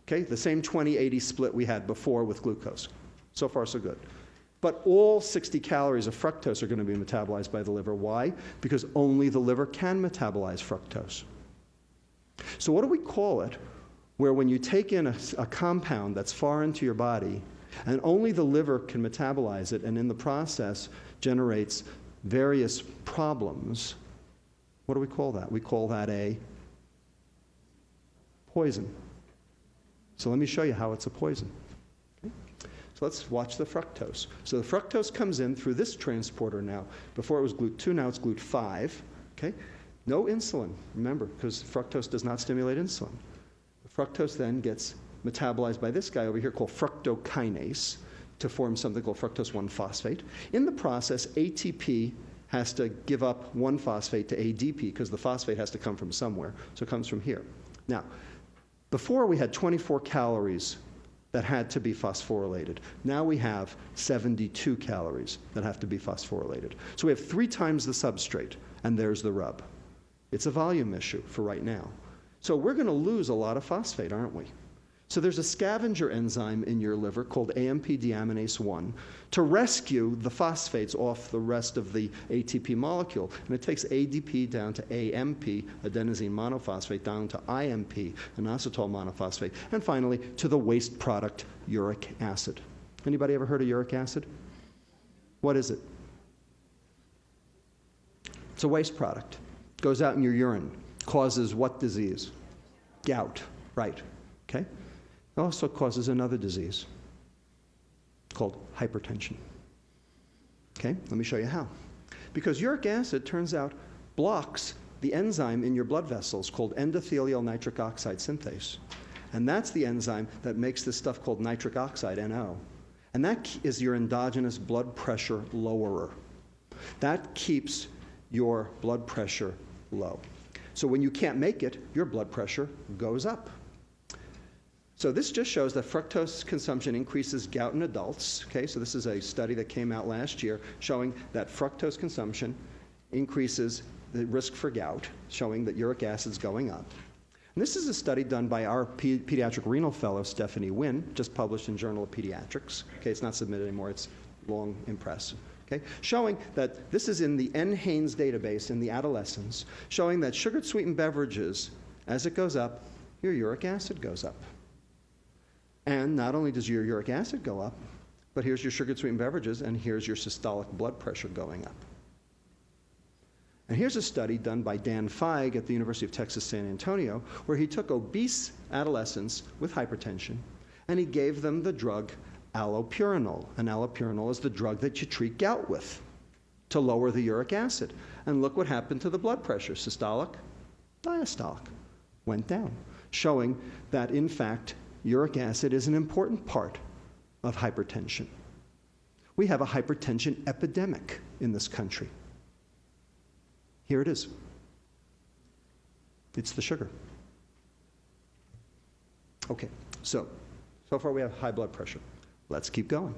Okay, the same 20-80 split we had before with glucose. So far, so good. But all 60 calories of fructose are going to be metabolized by the liver. Why? Because only the liver can metabolize fructose. So what do we call it, where when you take in a compound that's foreign to your body, and only the liver can metabolize it, and in the process generates various problems? What do we call that? We call that a poison. So let me show you how it's a poison. Okay? So let's watch the fructose. So the fructose comes in through this transporter now. Before it was GLUT2, now it's GLUT5. Okay? No insulin, remember, because fructose does not stimulate insulin. The fructose then gets metabolized by this guy over here called fructokinase to form something called fructose 1-phosphate. In the process, ATP has to give up 1-phosphate to ADP because the phosphate has to come from somewhere, so it comes from here. Now, before we had 24 calories that had to be phosphorylated. Now we have 72 calories that have to be phosphorylated. So we have 3 times the substrate, and there's the rub. It's a volume issue for right now. So we're going to lose a lot of phosphate, aren't we? So there's a scavenger enzyme in your liver called AMP deaminase 1 to rescue the phosphates off the rest of the ATP molecule. And it takes ADP down to AMP, adenosine monophosphate, down to IMP, inositol monophosphate, and finally to the waste product, uric acid. Anybody ever heard of uric acid? What is it? It's a waste product. It goes out in your urine. Causes what disease? Gout, right. Okay? It also causes another disease called hypertension. Okay, let me show you how. Because uric acid, turns out, blocks the enzyme in your blood vessels called endothelial nitric oxide synthase. And that's the enzyme that makes this stuff called nitric oxide, NO. And that is your endogenous blood pressure lowerer. That keeps your blood pressure low. So when you can't make it, your blood pressure goes up. So this just shows that fructose consumption increases gout in adults. Okay, so this is a study that came out last year showing that fructose consumption increases the risk for gout, showing that uric acid's going up. And this is a study done by our pediatric renal fellow, Stephanie Wynn, just published in Journal of Pediatrics. Okay, it's not submitted anymore, it's long in press. Okay, showing that this is in the NHANES database in the adolescents, showing that sugared sweetened beverages, as it goes up, your uric acid goes up. And not only does your uric acid go up, but here's your sugared sweetened beverages, and here's your systolic blood pressure going up. And here's a study done by Dan Feig at the University of Texas San Antonio, where he took obese adolescents with hypertension, and he gave them the drug allopurinol. And allopurinol is the drug that you treat gout with to lower the uric acid. And look what happened to the blood pressure. Systolic, diastolic, went down, showing that, in fact, uric acid is an important part of hypertension. We have a hypertension epidemic in this country. Here it is. It's the sugar. Okay, so far we have high blood pressure. Let's keep going.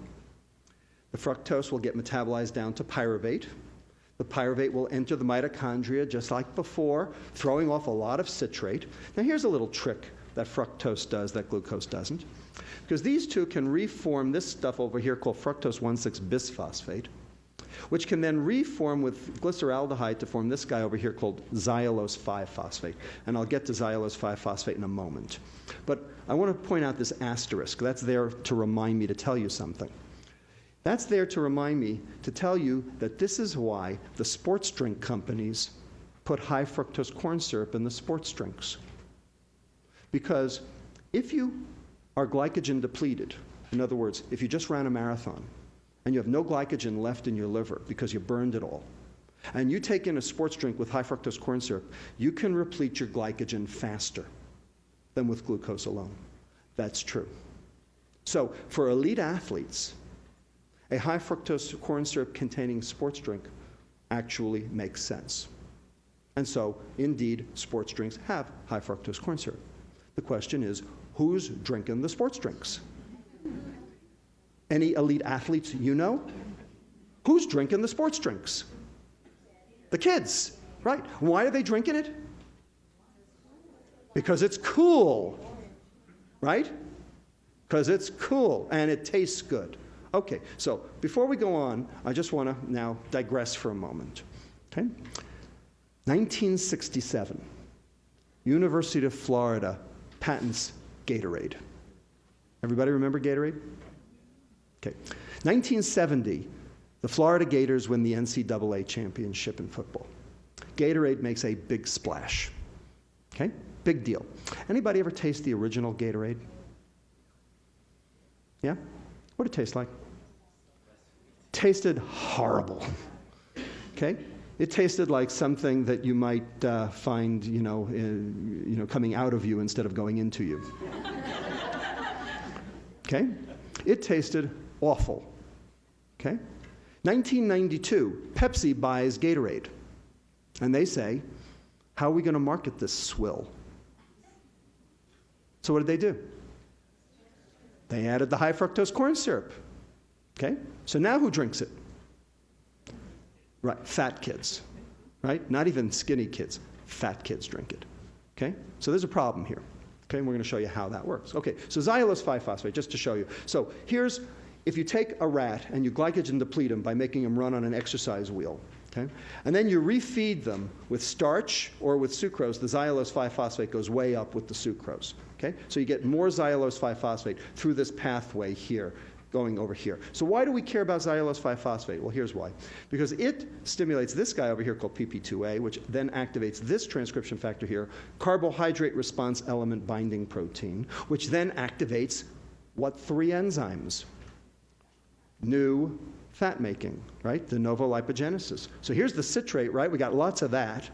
The fructose will get metabolized down to pyruvate. The pyruvate will enter the mitochondria just like before, throwing off a lot of citrate. Now here's a little trick that fructose does that glucose doesn't. Because these two can reform this stuff over here called fructose 1,6-bisphosphate, which can then reform with glyceraldehyde to form this guy over here called xylulose 5-phosphate. And I'll get to xylulose 5-phosphate in a moment. But I want to point out this asterisk. That's there to remind me to tell you something. That's there to remind me to tell you that this is why the sports drink companies put high fructose corn syrup in the sports drinks. Because if you are glycogen depleted, in other words, if you just ran a marathon, and you have no glycogen left in your liver because you burned it all, and you take in a sports drink with high fructose corn syrup, you can replete your glycogen faster than with glucose alone. That's true. So for elite athletes, a high fructose corn syrup containing sports drink actually makes sense. And so, indeed, sports drinks have high fructose corn syrup. The question is, who's drinking the sports drinks? Any elite athletes you know? Who's drinking the sports drinks? The kids, right? Why are they drinking it? Because it's cool, right? Because it's cool and it tastes good. Okay, so before we go on, I just want to now digress for a moment. Okay? 1967, University of Florida patents Gatorade. Everybody remember Gatorade? Okay. 1970, the Florida Gators win the NCAA championship in football. Gatorade makes a big splash. Okay? Big deal. Anybody ever taste the original Gatorade? Yeah? What did it taste like? Tasted horrible. Okay? It tasted like something that you might find, coming out of you instead of going into you. Okay? It tasted awful. Okay? 1992, Pepsi buys Gatorade. And they say, how are we going to market this swill? So what did they do? They added the high fructose corn syrup. Okay? So now who drinks it? Right, fat kids. Right? Not even skinny kids. Fat kids drink it. Okay? So there's a problem here. Okay, and we're going to show you how that works. Okay, so xylulose 5-phosphate, just to show you. So here's, if you take a rat and you glycogen deplete them by making them run on an exercise wheel, okay, and then you refeed them with starch or with sucrose, the xylulose 5-phosphate goes way up with the sucrose. Okay, so you get more xylulose 5-phosphate through this pathway here, going over here. So why do we care about xylulose 5-phosphate? Well, here's why. Because it stimulates this guy over here called PP2A, which then activates this transcription factor here, carbohydrate response element binding protein, which then activates what three enzymes? New fat making, right? De novo lipogenesis. So here's the citrate, right? We got lots of that.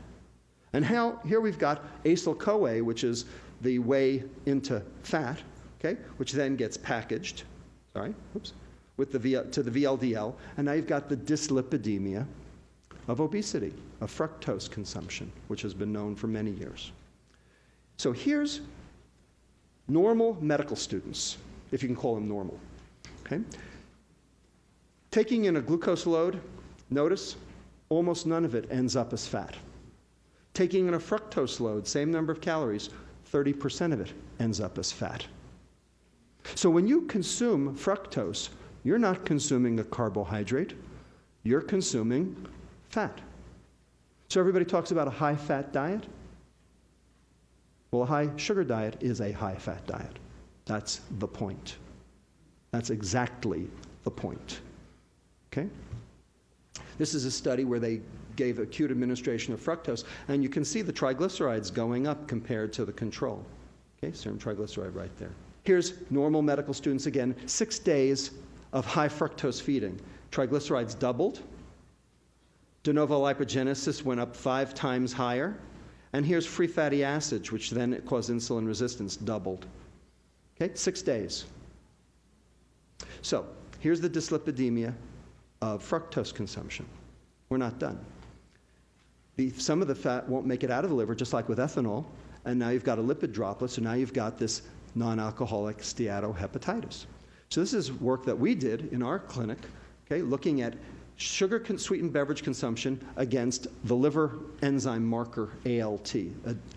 And here we've got acyl-CoA, which is the way into fat, okay, which then gets packaged. Sorry, oops. with to the VLDL, and now you've got the dyslipidemia of obesity, of fructose consumption, which has been known for many years. So here's normal medical students, if you can call them normal, okay? Taking in a glucose load, notice almost none of it ends up as fat. Taking in a fructose load, same number of calories, 30% of it ends up as fat. So when you consume fructose, you're not consuming a carbohydrate, you're consuming fat. So everybody talks about a high-fat diet. Well, a high-sugar diet is a high-fat diet. That's the point. That's exactly the point. Okay? This is a study where they gave acute administration of fructose, and you can see the triglycerides going up compared to the control. Okay, serum triglyceride right there. Here's normal medical students again, 6 days of high fructose feeding. Triglycerides doubled. De novo lipogenesis went up 5 times higher. And here's free fatty acids, which then cause insulin resistance, doubled. Okay, 6 days. So here's the dyslipidemia of fructose consumption. We're not done. Some of the fat won't make it out of the liver, just like with ethanol, and now you've got a lipid droplet, so now you've got this non-alcoholic steatohepatitis. So this is work that we did in our clinic, okay, looking at sugar-sweetened beverage consumption against the liver enzyme marker ALT,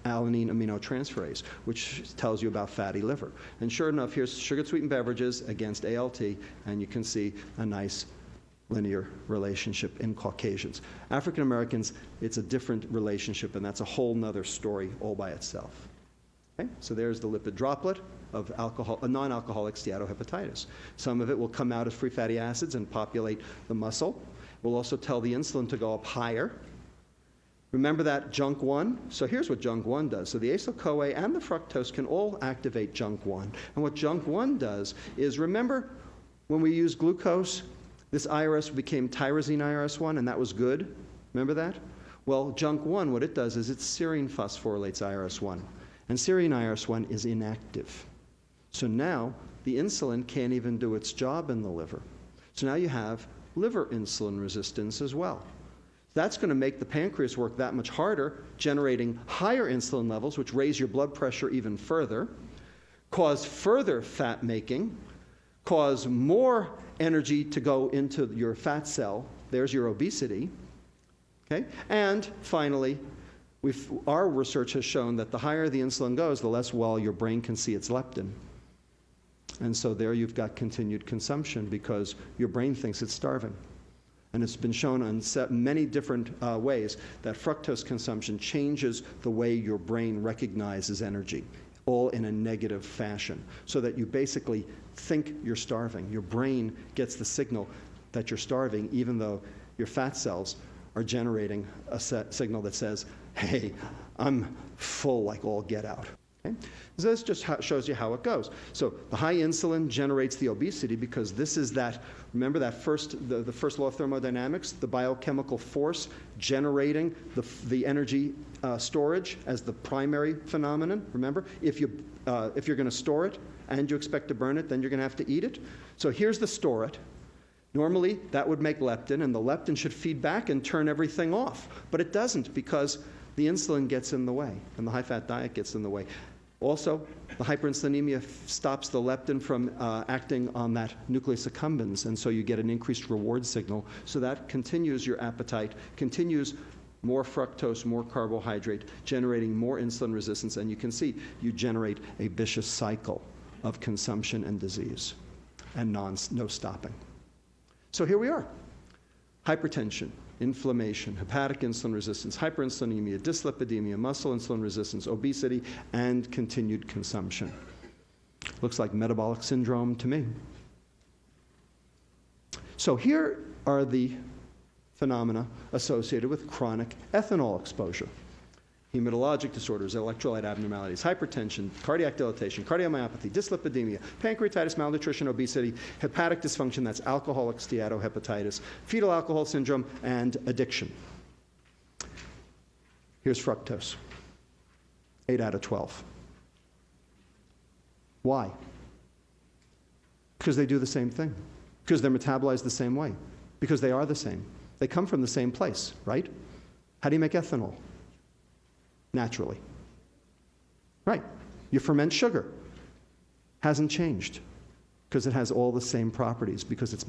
alanine aminotransferase, which tells you about fatty liver. And sure enough, here's sugar-sweetened beverages against ALT, and you can see a nice linear relationship in Caucasians. African Americans, it's a different relationship, and that's a whole nother story all by itself. Okay? So there's the lipid droplet of non-alcoholic steatohepatitis. Some of it will come out as free fatty acids and populate the muscle. We'll also tell the insulin to go up higher. Remember that JUNK1? So here's what JUNK1 does. So the acyl-CoA and the fructose can all activate JUNK1. And what JUNK1 does is, remember when we used glucose, this IRS became tyrosine IRS1, and that was good. Remember that? Well, JUNK1, what it does is it serine phosphorylates IRS1. And serine IRS1 is inactive. So now the insulin can't even do its job in the liver. So now you have liver insulin resistance as well. That's going to make the pancreas work that much harder, generating higher insulin levels, which raise your blood pressure even further, cause further fat making, cause more energy to go into your fat cell. There's your obesity. Okay? And finally, our research has shown that the higher the insulin goes, the less well your brain can see its leptin. And so there you've got continued consumption because your brain thinks it's starving. And it's been shown on many different ways that fructose consumption changes the way your brain recognizes energy, all in a negative fashion, so that you basically think you're starving. Your brain gets the signal that you're starving, even though your fat cells are generating a signal that says, hey, I'm full like all get out. Okay? So this just shows you how it goes. So the high insulin generates the obesity because this is that, remember that the first law of thermodynamics, the biochemical force generating the energy storage as the primary phenomenon, remember? If you're going to store it and you expect to burn it, then you're going to have to eat it. So here's the store it. Normally, that would make leptin, and the leptin should feed back and turn everything off. But it doesn't because the insulin gets in the way, and the high-fat diet gets in the way. Also, the hyperinsulinemia stops the leptin from acting on that nucleus accumbens, and so you get an increased reward signal. So that continues your appetite, continues more fructose, more carbohydrate, generating more insulin resistance, and you can see you generate a vicious cycle of consumption and disease, and no stopping. So here we are. Hypertension, inflammation, hepatic insulin resistance, hyperinsulinemia, dyslipidemia, muscle insulin resistance, obesity, and continued consumption. Looks like metabolic syndrome to me. So here are the phenomena associated with chronic ethanol exposure. Hematologic disorders, electrolyte abnormalities, hypertension, cardiac dilatation, cardiomyopathy, dyslipidemia, pancreatitis, malnutrition, obesity, hepatic dysfunction, that's alcoholic steatohepatitis, fetal alcohol syndrome, and addiction. Here's fructose, 8 out of 12. Why? Because they do the same thing. Because they're metabolized the same way. Because they are the same. They come from the same place, right? How do you make ethanol? Naturally. Right. You ferment sugar. Hasn't changed. Because it has all the same properties. Because it's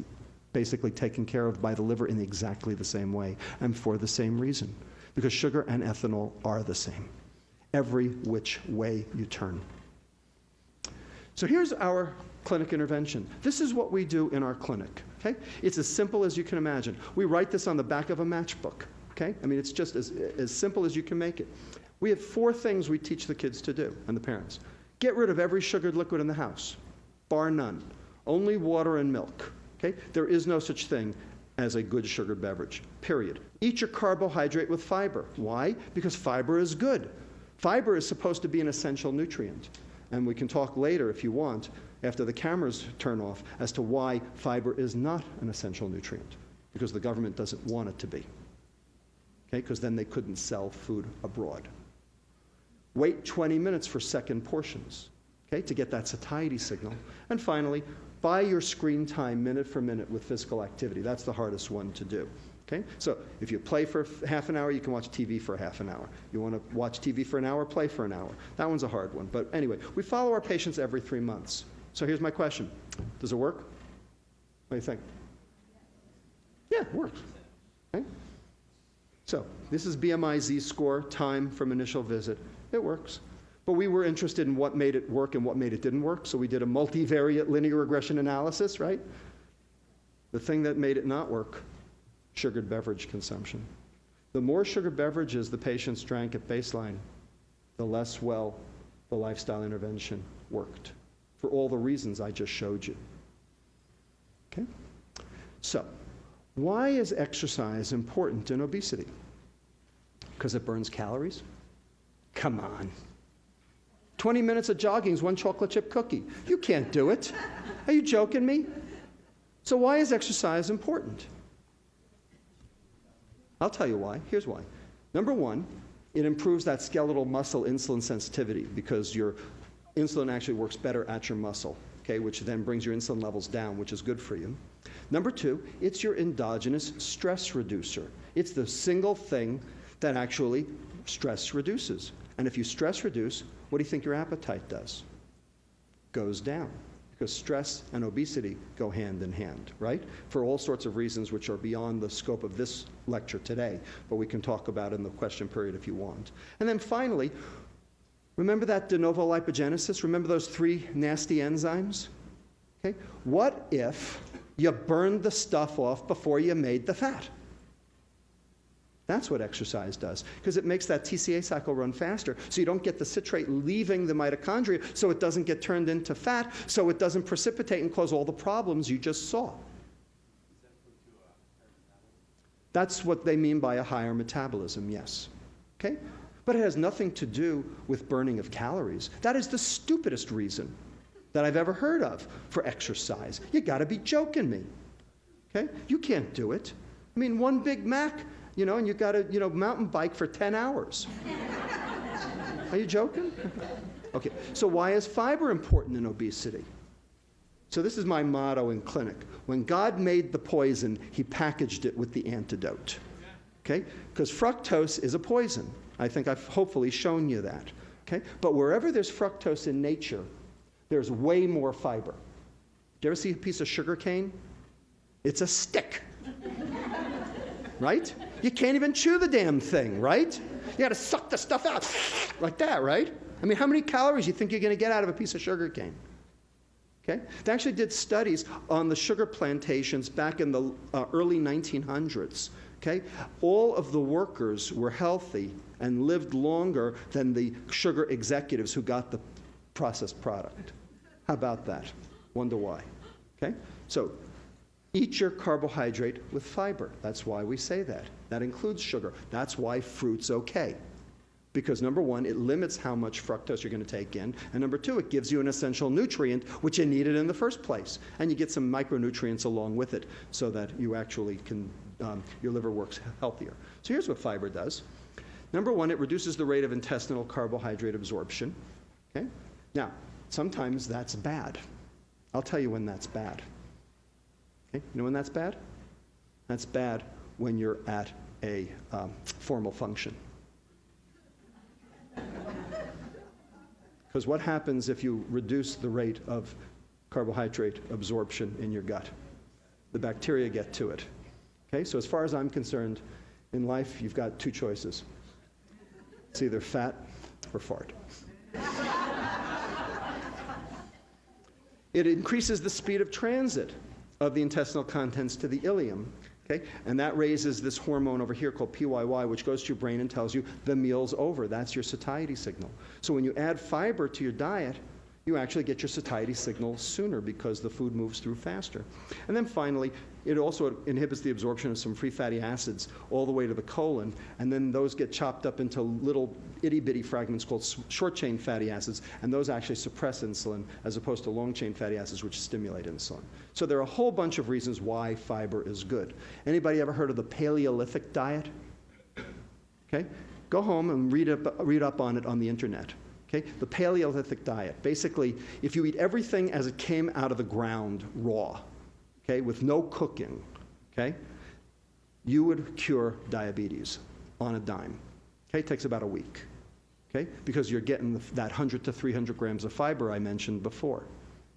basically taken care of by the liver in exactly the same way. And for the same reason. Because sugar and ethanol are the same. Every which way you turn. So here's our clinic intervention. This is what we do in our clinic. Okay? It's as simple as you can imagine. We write this on the back of a matchbook. Okay? I mean, it's just as simple as you can make it. We have 4 things we teach the kids to do, and the parents. Get rid of every sugared liquid in the house, bar none. Only water and milk. Okay? There is no such thing as a good sugared beverage, period. Eat your carbohydrate with fiber. Why? Because fiber is good. Fiber is supposed to be an essential nutrient. And we can talk later, if you want, after the cameras turn off, as to why fiber is not an essential nutrient. Because the government doesn't want it to be. Okay? Because then they couldn't sell food abroad. Wait 20 minutes for second portions, okay, to get that satiety signal. And finally, buy your screen time minute for minute with physical activity. That's the hardest one to do. Okay? So if you play for half an hour, you can watch TV for half an hour. You want to watch TV for an hour, play for an hour. That one's a hard one. But anyway, we follow our patients every 3 months. So here's my question. Does it work? What do you think? Yeah, it works. Okay? So this is BMI Z-score, time from initial visit. It works. But we were interested in what made it work and what made it didn't work. So we did a multivariate linear regression analysis, right? The thing that made it not work, sugared beverage consumption. The more sugared beverages the patients drank at baseline, the less well the lifestyle intervention worked, for all the reasons I just showed you. Okay? So, why is exercise important in obesity? Because it burns calories? Come on. 20 minutes of jogging is 1 chocolate chip cookie. You can't do it. Are you joking me? So why is exercise important? I'll tell you why. Here's why. Number 1, it improves that skeletal muscle insulin sensitivity because your insulin actually works better at your muscle, okay, which then brings your insulin levels down, which is good for you. Number 2, it's your endogenous stress reducer. It's the single thing that actually stress reduces. And if you stress reduce, what do you think your appetite does? Goes down. Because stress and obesity go hand in hand, right? For all sorts of reasons which are beyond the scope of this lecture today, but we can talk about in the question period if you want. And then finally, remember that de novo lipogenesis? Remember those 3 nasty enzymes? Okay? What if you burned the stuff off before you made the fat? That's what exercise does, because it makes that TCA cycle run faster, so you don't get the citrate leaving the mitochondria, so it doesn't get turned into fat, so it doesn't precipitate and cause all the problems you just saw. That's what they mean by a higher metabolism, yes. Okay? But it has nothing to do with burning of calories. That is the stupidest reason that I've ever heard of for exercise. You gotta be joking me. Okay? You can't do it. I mean, 1 Big Mac, and you got to, mountain bike for 10 hours. Are you joking? Okay, so why is fiber important in obesity? So this is my motto in clinic. When God made the poison, he packaged it with the antidote. Okay? Because fructose is a poison. I think I've hopefully shown you that. Okay? But wherever there's fructose in nature, there's way more fiber. Do you ever see a piece of sugar cane? It's a stick. Right? You can't even chew the damn thing, right? You got to suck the stuff out like that, right? I mean, how many calories do you think you're going to get out of a piece of sugar cane? Okay? They actually did studies on the sugar plantations back in the early 1900s. Okay? All of the workers were healthy and lived longer than the sugar executives who got the processed product. How about that? Wonder why. Okay? So, eat your carbohydrate with fiber. That's why we say that. That includes sugar. That's why fruit's okay. Because number 1, it limits how much fructose you're going to take in. And number 2, it gives you an essential nutrient, which you needed in the first place. And you get some micronutrients along with it so that you actually can, your liver works healthier. So here's what fiber does. Number 1, it reduces the rate of intestinal carbohydrate absorption. Okay? Now, sometimes that's bad. I'll tell you when that's bad. Okay? You know when that's bad? That's bad when you're at a formal function. Because what happens if you reduce the rate of carbohydrate absorption in your gut? The bacteria get to it. Okay? So as far as I'm concerned, in life, you've got two choices. It's either fat or fart. It increases the speed of transit of the intestinal contents to the ileum, okay? And that raises this hormone over here called PYY, which goes to your brain and tells you the meal's over. That's your satiety signal. So when you add fiber to your diet, you actually get your satiety signal sooner because the food moves through faster. And then finally, it also inhibits the absorption of some free fatty acids all the way to the colon, and then those get chopped up into little itty-bitty fragments called short-chain fatty acids, and those actually suppress insulin as opposed to long-chain fatty acids, which stimulate insulin. So there are a whole bunch of reasons why fiber is good. Anybody ever heard of the Paleolithic diet? Okay? Go home and read up on it on the internet. Okay? The Paleolithic diet. Basically, if you eat everything as it came out of the ground raw, okay, with no cooking, okay, you would cure diabetes on a dime. Okay? It takes about a week. Okay? Because you're getting that 100 to 300 grams of fiber I mentioned before.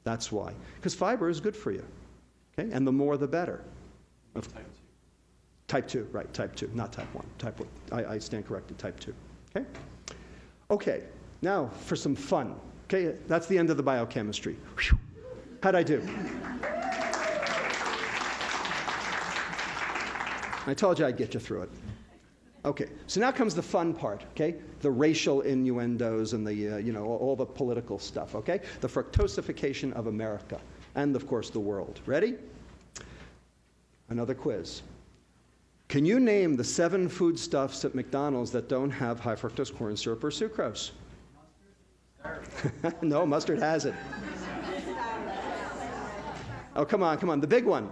That's why. Because fiber is good for you. Okay? And the more the better. Type 2, right, type 2, not type 1. Type 1. I stand corrected, type 2. Okay? Okay. Now, for some fun. Okay, that's the end of the biochemistry. Whew. How'd I do? I told you I'd get you through it. Okay, so now comes the fun part, okay? The racial innuendos and the, all the political stuff, okay? The fructosification of America and, of course, the world. Ready? Another quiz. Can you name the 7 foodstuffs at McDonald's that don't have high fructose corn syrup or sucrose? No, mustard has it. Oh, come on, the big one.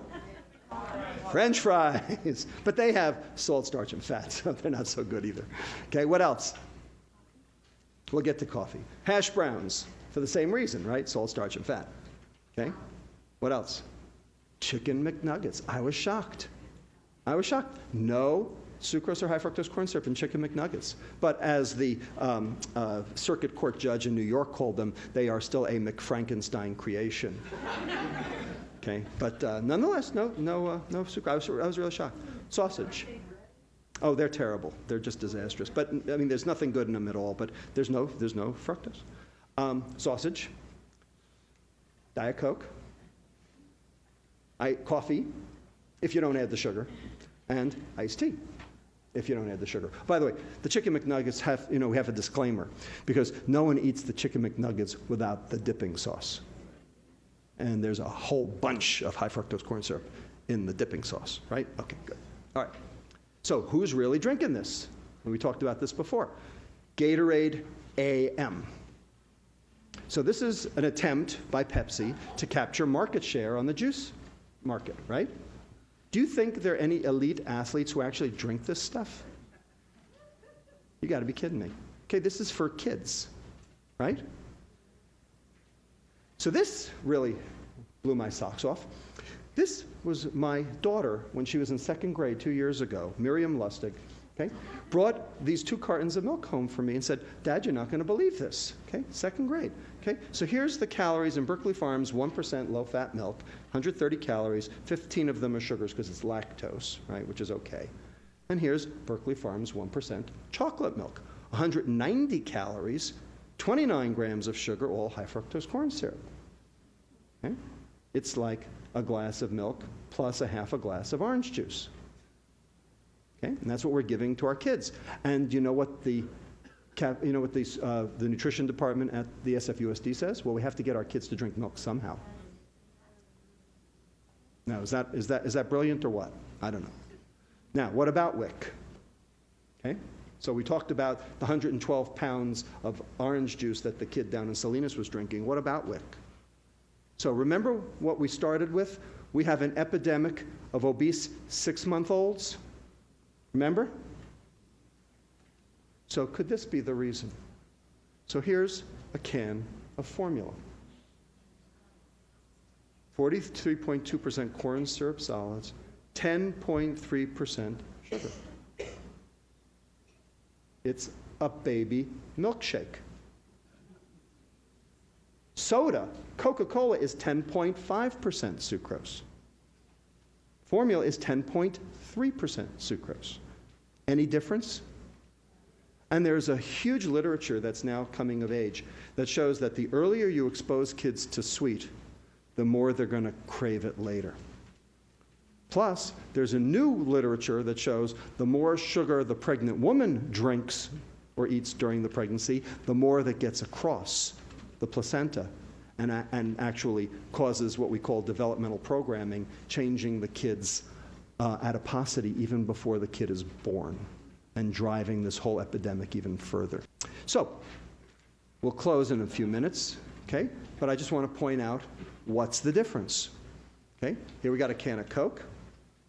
French fries. But they have salt, starch, and fat, so they're not so good either. Okay, what else? We'll get to coffee. Hash browns, for the same reason, right? Salt, starch, and fat. Okay, what else? Chicken McNuggets. I was shocked. No sucrose or high fructose corn syrup in chicken McNuggets. But as the circuit court judge in New York called them, they are still a McFrankenstein creation. Okay, but nonetheless, no sucrose. I was really shocked. Sausage. Oh, they're terrible. They're just disastrous. But I mean, there's nothing good in them at all. But there's no fructose. Sausage. Diet Coke. Coffee, if you don't add the sugar, and iced tea, if you don't add the sugar. By the way, the chicken McNuggets have, we have a disclaimer, because no one eats the chicken McNuggets without the dipping sauce. And there's a whole bunch of high fructose corn syrup in the dipping sauce, right? Okay, good. All right. So who's really drinking this? We talked about this before. Gatorade AM. So this is an attempt by Pepsi to capture market share on the juice market, right? Do you think there are any elite athletes who actually drink this stuff? You got to be kidding me. Okay, this is for kids, right? So this really blew my socks off. This was my daughter when she was in 2nd grade 2 years ago, Miriam Lustig, okay? Brought these 2 cartons of milk home for me and said, Dad, you're not going to believe this, okay? 2nd grade, okay? So here's the calories in Berkeley Farms 1% low-fat milk, 130 calories, 15 of them are sugars because it's lactose, right, which is okay. And here's Berkeley Farms 1% chocolate milk, 190 calories, 29 grams of sugar, all high fructose corn syrup. Okay? It's like a glass of milk plus a half a glass of orange juice. Okay? And that's what we're giving to our kids. And you know what the nutrition department at the SFUSD says? Well, we have to get our kids to drink milk somehow. Now, is that brilliant or what? I don't know. Now, what about WIC? Okay? So we talked about the 112 pounds of orange juice that the kid down in Salinas was drinking. What about WIC? So remember what we started with? We have an epidemic of obese 6-month-olds. Remember? So could this be the reason? So here's a can of formula. 43.2% corn syrup solids, 10.3% sugar. It's a baby milkshake. Soda, Coca-Cola, is 10.5% sucrose. Formula is 10.3% sucrose. Any difference? And there's a huge literature that's now coming of age that shows that the earlier you expose kids to sweet, the more they're going to crave it later. Plus, there's a new literature that shows the more sugar the pregnant woman drinks or eats during the pregnancy, the more that gets across the placenta and actually causes what we call developmental programming, changing the kid's adiposity even before the kid is born and driving this whole epidemic even further. So, we'll close in a few minutes, okay? But I just want to point out what's the difference, okay? Here we got a can of Coke.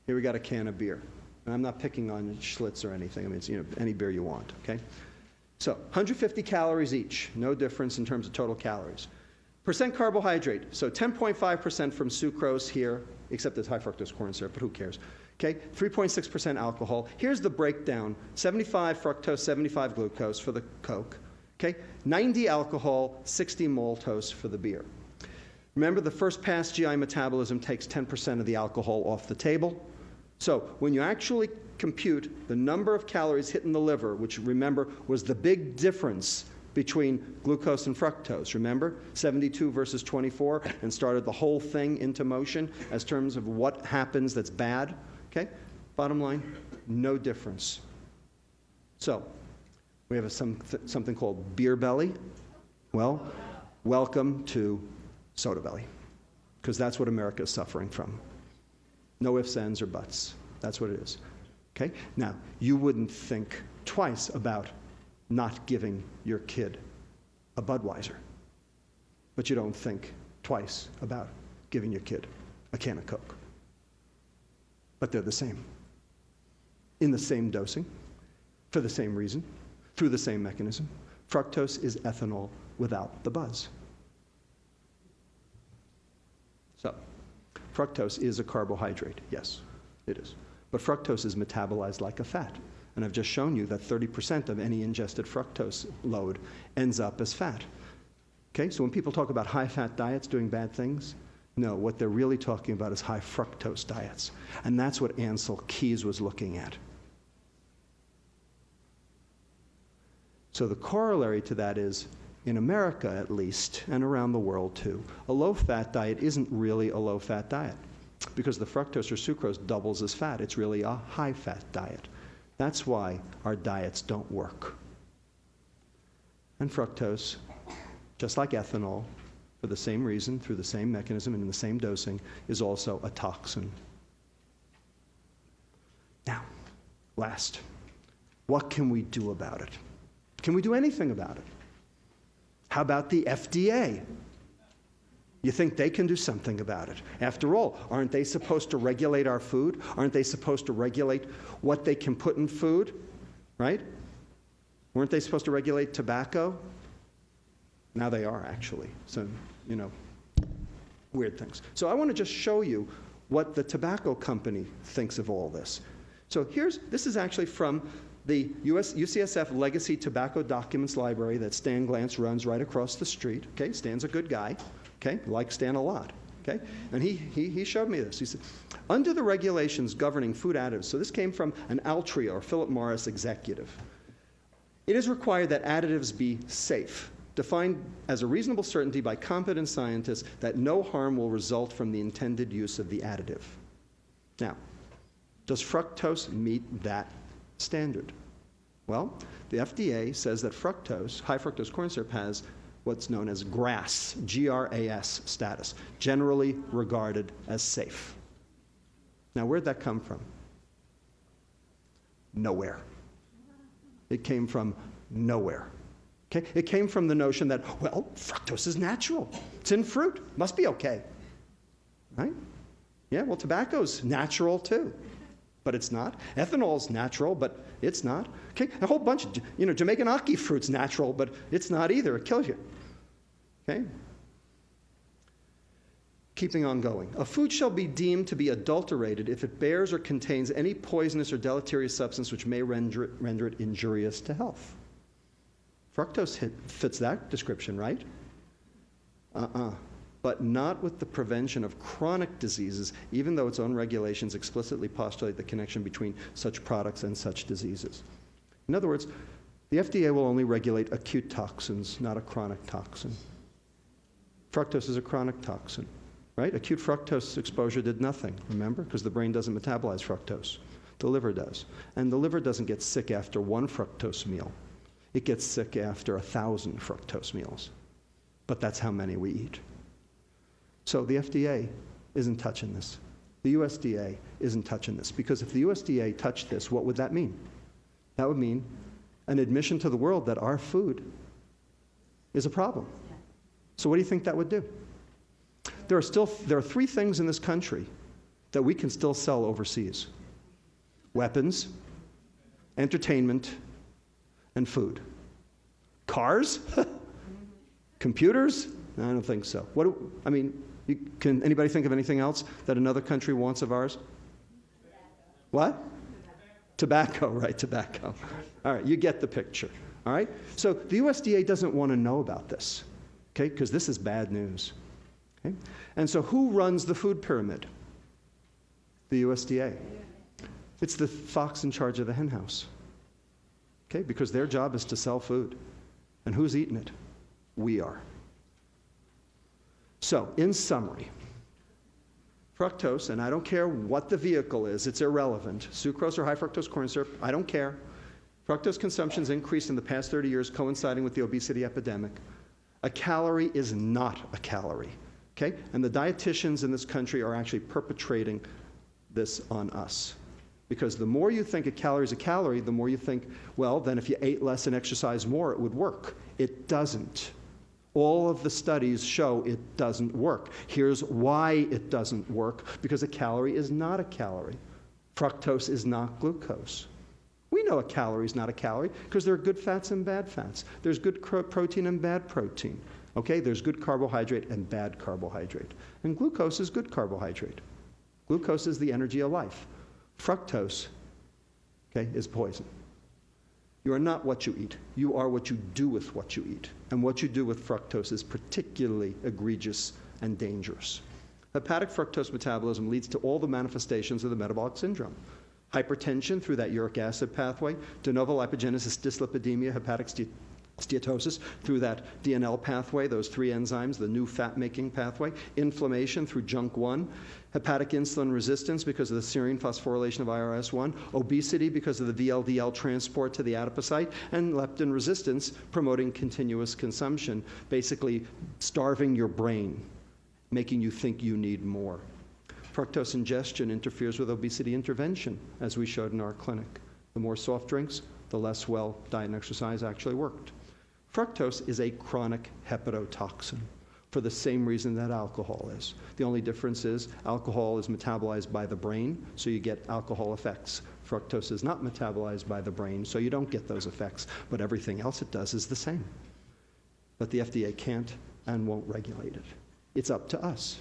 Here we got a can of beer. And I'm not picking on Schlitz or anything. I mean, it's, any beer you want, okay? So 150 calories each, no difference in terms of total calories. Percent carbohydrate, so 10.5% from sucrose here, except it's high fructose corn syrup, but who cares? Okay, 3.6% alcohol. Here's the breakdown, 75 fructose, 75 glucose for the Coke. Okay, 90 alcohol, 60 maltose for the beer. Remember, the first pass GI metabolism takes 10% of the alcohol off the table. So when you actually compute the number of calories hit in the liver, which remember was the big difference between glucose and fructose, remember? 72 versus 24, and started the whole thing into motion as terms of what happens that's bad, okay? Bottom line, no difference. So we have something called beer belly. Well, welcome to soda belly, because that's what America is suffering from. No ifs, ands, or buts. That's what it is. Okay? Now, you wouldn't think twice about not giving your kid a Budweiser, but you don't think twice about giving your kid a can of Coke. But they're the same. In the same dosing, for the same reason, through the same mechanism. Fructose is ethanol without the buzz. So, fructose is a carbohydrate, yes, it is. But fructose is metabolized like a fat. And I've just shown you that 30% of any ingested fructose load ends up as fat. Okay, so when people talk about high-fat diets doing bad things, no, what they're really talking about is high fructose diets. And that's what Ansel Keys was looking at. So the corollary to that is, in America at least, and around the world too, a low-fat diet isn't really a low-fat diet, because the fructose or sucrose doubles as fat. It's really a high-fat diet. That's why our diets don't work. And fructose, just like ethanol, for the same reason, through the same mechanism, and in the same dosing, is also a toxin. Now, last, what can we do about it? Can we do anything about it? How about the FDA? You think they can do something about it? After all, aren't they supposed to regulate our food? Aren't they supposed to regulate what they can put in food? Right? Weren't they supposed to regulate tobacco? Now they are, actually. So, weird things. So I want to just show you what the tobacco company thinks of all this. So this is actually from the UCSF Legacy Tobacco Documents Library that Stan Glantz runs right across the street. Okay, Stan's a good guy. Okay, like Stan a lot. Okay, and he showed me this. He said, under the regulations governing food additives, so this came from an Altria or Philip Morris executive, it is required that additives be safe, defined as a reasonable certainty by competent scientists that no harm will result from the intended use of the additive. Now, does fructose meet that standard? Well, the FDA says that fructose, high fructose corn syrup, has what's known as GRAS, G-R-A-S status, generally regarded as safe. Now, where'd that come from? Nowhere. It came from nowhere. Okay? It came from the notion that, well, fructose is natural. It's in fruit. Must be okay. Right? Yeah, well, tobacco's natural too. But it's not. Ethanol's natural, but it's not. Okay? A whole bunch of, Jamaican ackee fruit's natural, but it's not either. It kills you. Okay? Keeping on going. A food shall be deemed to be adulterated if it bears or contains any poisonous or deleterious substance which may render it injurious to health. Fructose fits that description, right? But not with the prevention of chronic diseases, even though its own regulations explicitly postulate the connection between such products and such diseases. In other words, the FDA will only regulate acute toxins, not a chronic toxin. Fructose is a chronic toxin, right? Acute fructose exposure did nothing, remember? Because the brain doesn't metabolize fructose. The liver does. And the liver doesn't get sick after one fructose meal. It gets sick after 1,000 fructose meals. But that's how many we eat. So the FDA isn't touching this. The USDA isn't touching this. Because if the USDA touched this, what would that mean? That would mean an admission to the world that our food is a problem. So what do you think that would do? There are 3 things in this country that we can still sell overseas: weapons, entertainment, and food. Cars? Computers? I don't think so. Can anybody think of anything else that another country wants of ours? What? Tobacco, right, tobacco. All right, you get the picture, all right? So the USDA doesn't want to know about this, okay, because this is bad news, okay? And so who runs the food pyramid? The USDA. It's the fox in charge of the hen house, okay, because their job is to sell food. And who's eating it? We are. So, in summary, fructose, and I don't care what the vehicle is, it's irrelevant. Sucrose or high fructose corn syrup, I don't care. Fructose consumption's increased in the past 30 years, coinciding with the obesity epidemic. A calorie is not a calorie, okay? And the dietitians in this country are actually perpetrating this on us. Because the more you think a calorie is a calorie, the more you think, well, then if you ate less and exercised more, it would work. It doesn't. All of the studies show it doesn't work. Here's why it doesn't work: because a calorie is not a calorie. Fructose is not glucose. We know a calorie is not a calorie because there are good fats and bad fats. There's good protein and bad protein. Okay, there's good carbohydrate and bad carbohydrate. And glucose is good carbohydrate. Glucose is the energy of life. Fructose, okay, is poison. You are not what you eat. You are what you do with what you eat. And what you do with fructose is particularly egregious and dangerous. Hepatic fructose metabolism leads to all the manifestations of the metabolic syndrome. Hypertension through that uric acid pathway, de novo lipogenesis dyslipidemia, hepatic steatosis through that DNL pathway, those 3 enzymes, the new fat-making pathway, inflammation through JNK1, hepatic insulin resistance because of the serine phosphorylation of IRS1, obesity because of the VLDL transport to the adipocyte, and leptin resistance promoting continuous consumption, basically starving your brain, making you think you need more. Fructose ingestion interferes with obesity intervention, as we showed in our clinic. The more soft drinks, the less well diet and exercise actually worked. Fructose is a chronic hepatotoxin for the same reason that alcohol is. The only difference is alcohol is metabolized by the brain, so you get alcohol effects. Fructose is not metabolized by the brain, so you don't get those effects, but everything else it does is the same. But the FDA can't and won't regulate it. It's up to us.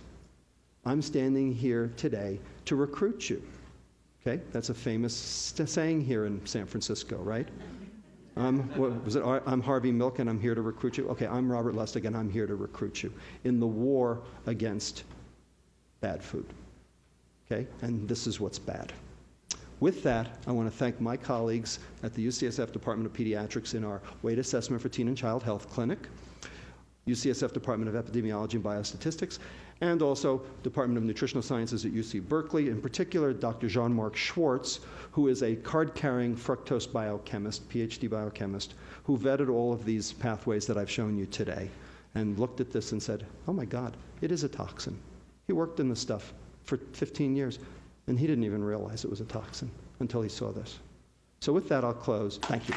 I'm standing here today to recruit you. Okay? That's a famous saying here in San Francisco, right? I'm Harvey Milk and I'm here to recruit you. Okay, I'm Robert Lustig and I'm here to recruit you in the war against bad food. Okay? And this is what's bad. With that, I want to thank my colleagues at the UCSF Department of Pediatrics in our Weight Assessment for Teen and Child Health Clinic, UCSF Department of Epidemiology and Biostatistics, and also Department of Nutritional Sciences at UC Berkeley, in particular Dr. Jean-Marc Schwartz, who is a card-carrying fructose biochemist, PhD biochemist, who vetted all of these pathways that I've shown you today and looked at this and said, oh my God, it is a toxin. He worked in this stuff for 15 years, and he didn't even realize it was a toxin until he saw this. So with that, I'll close. Thank you.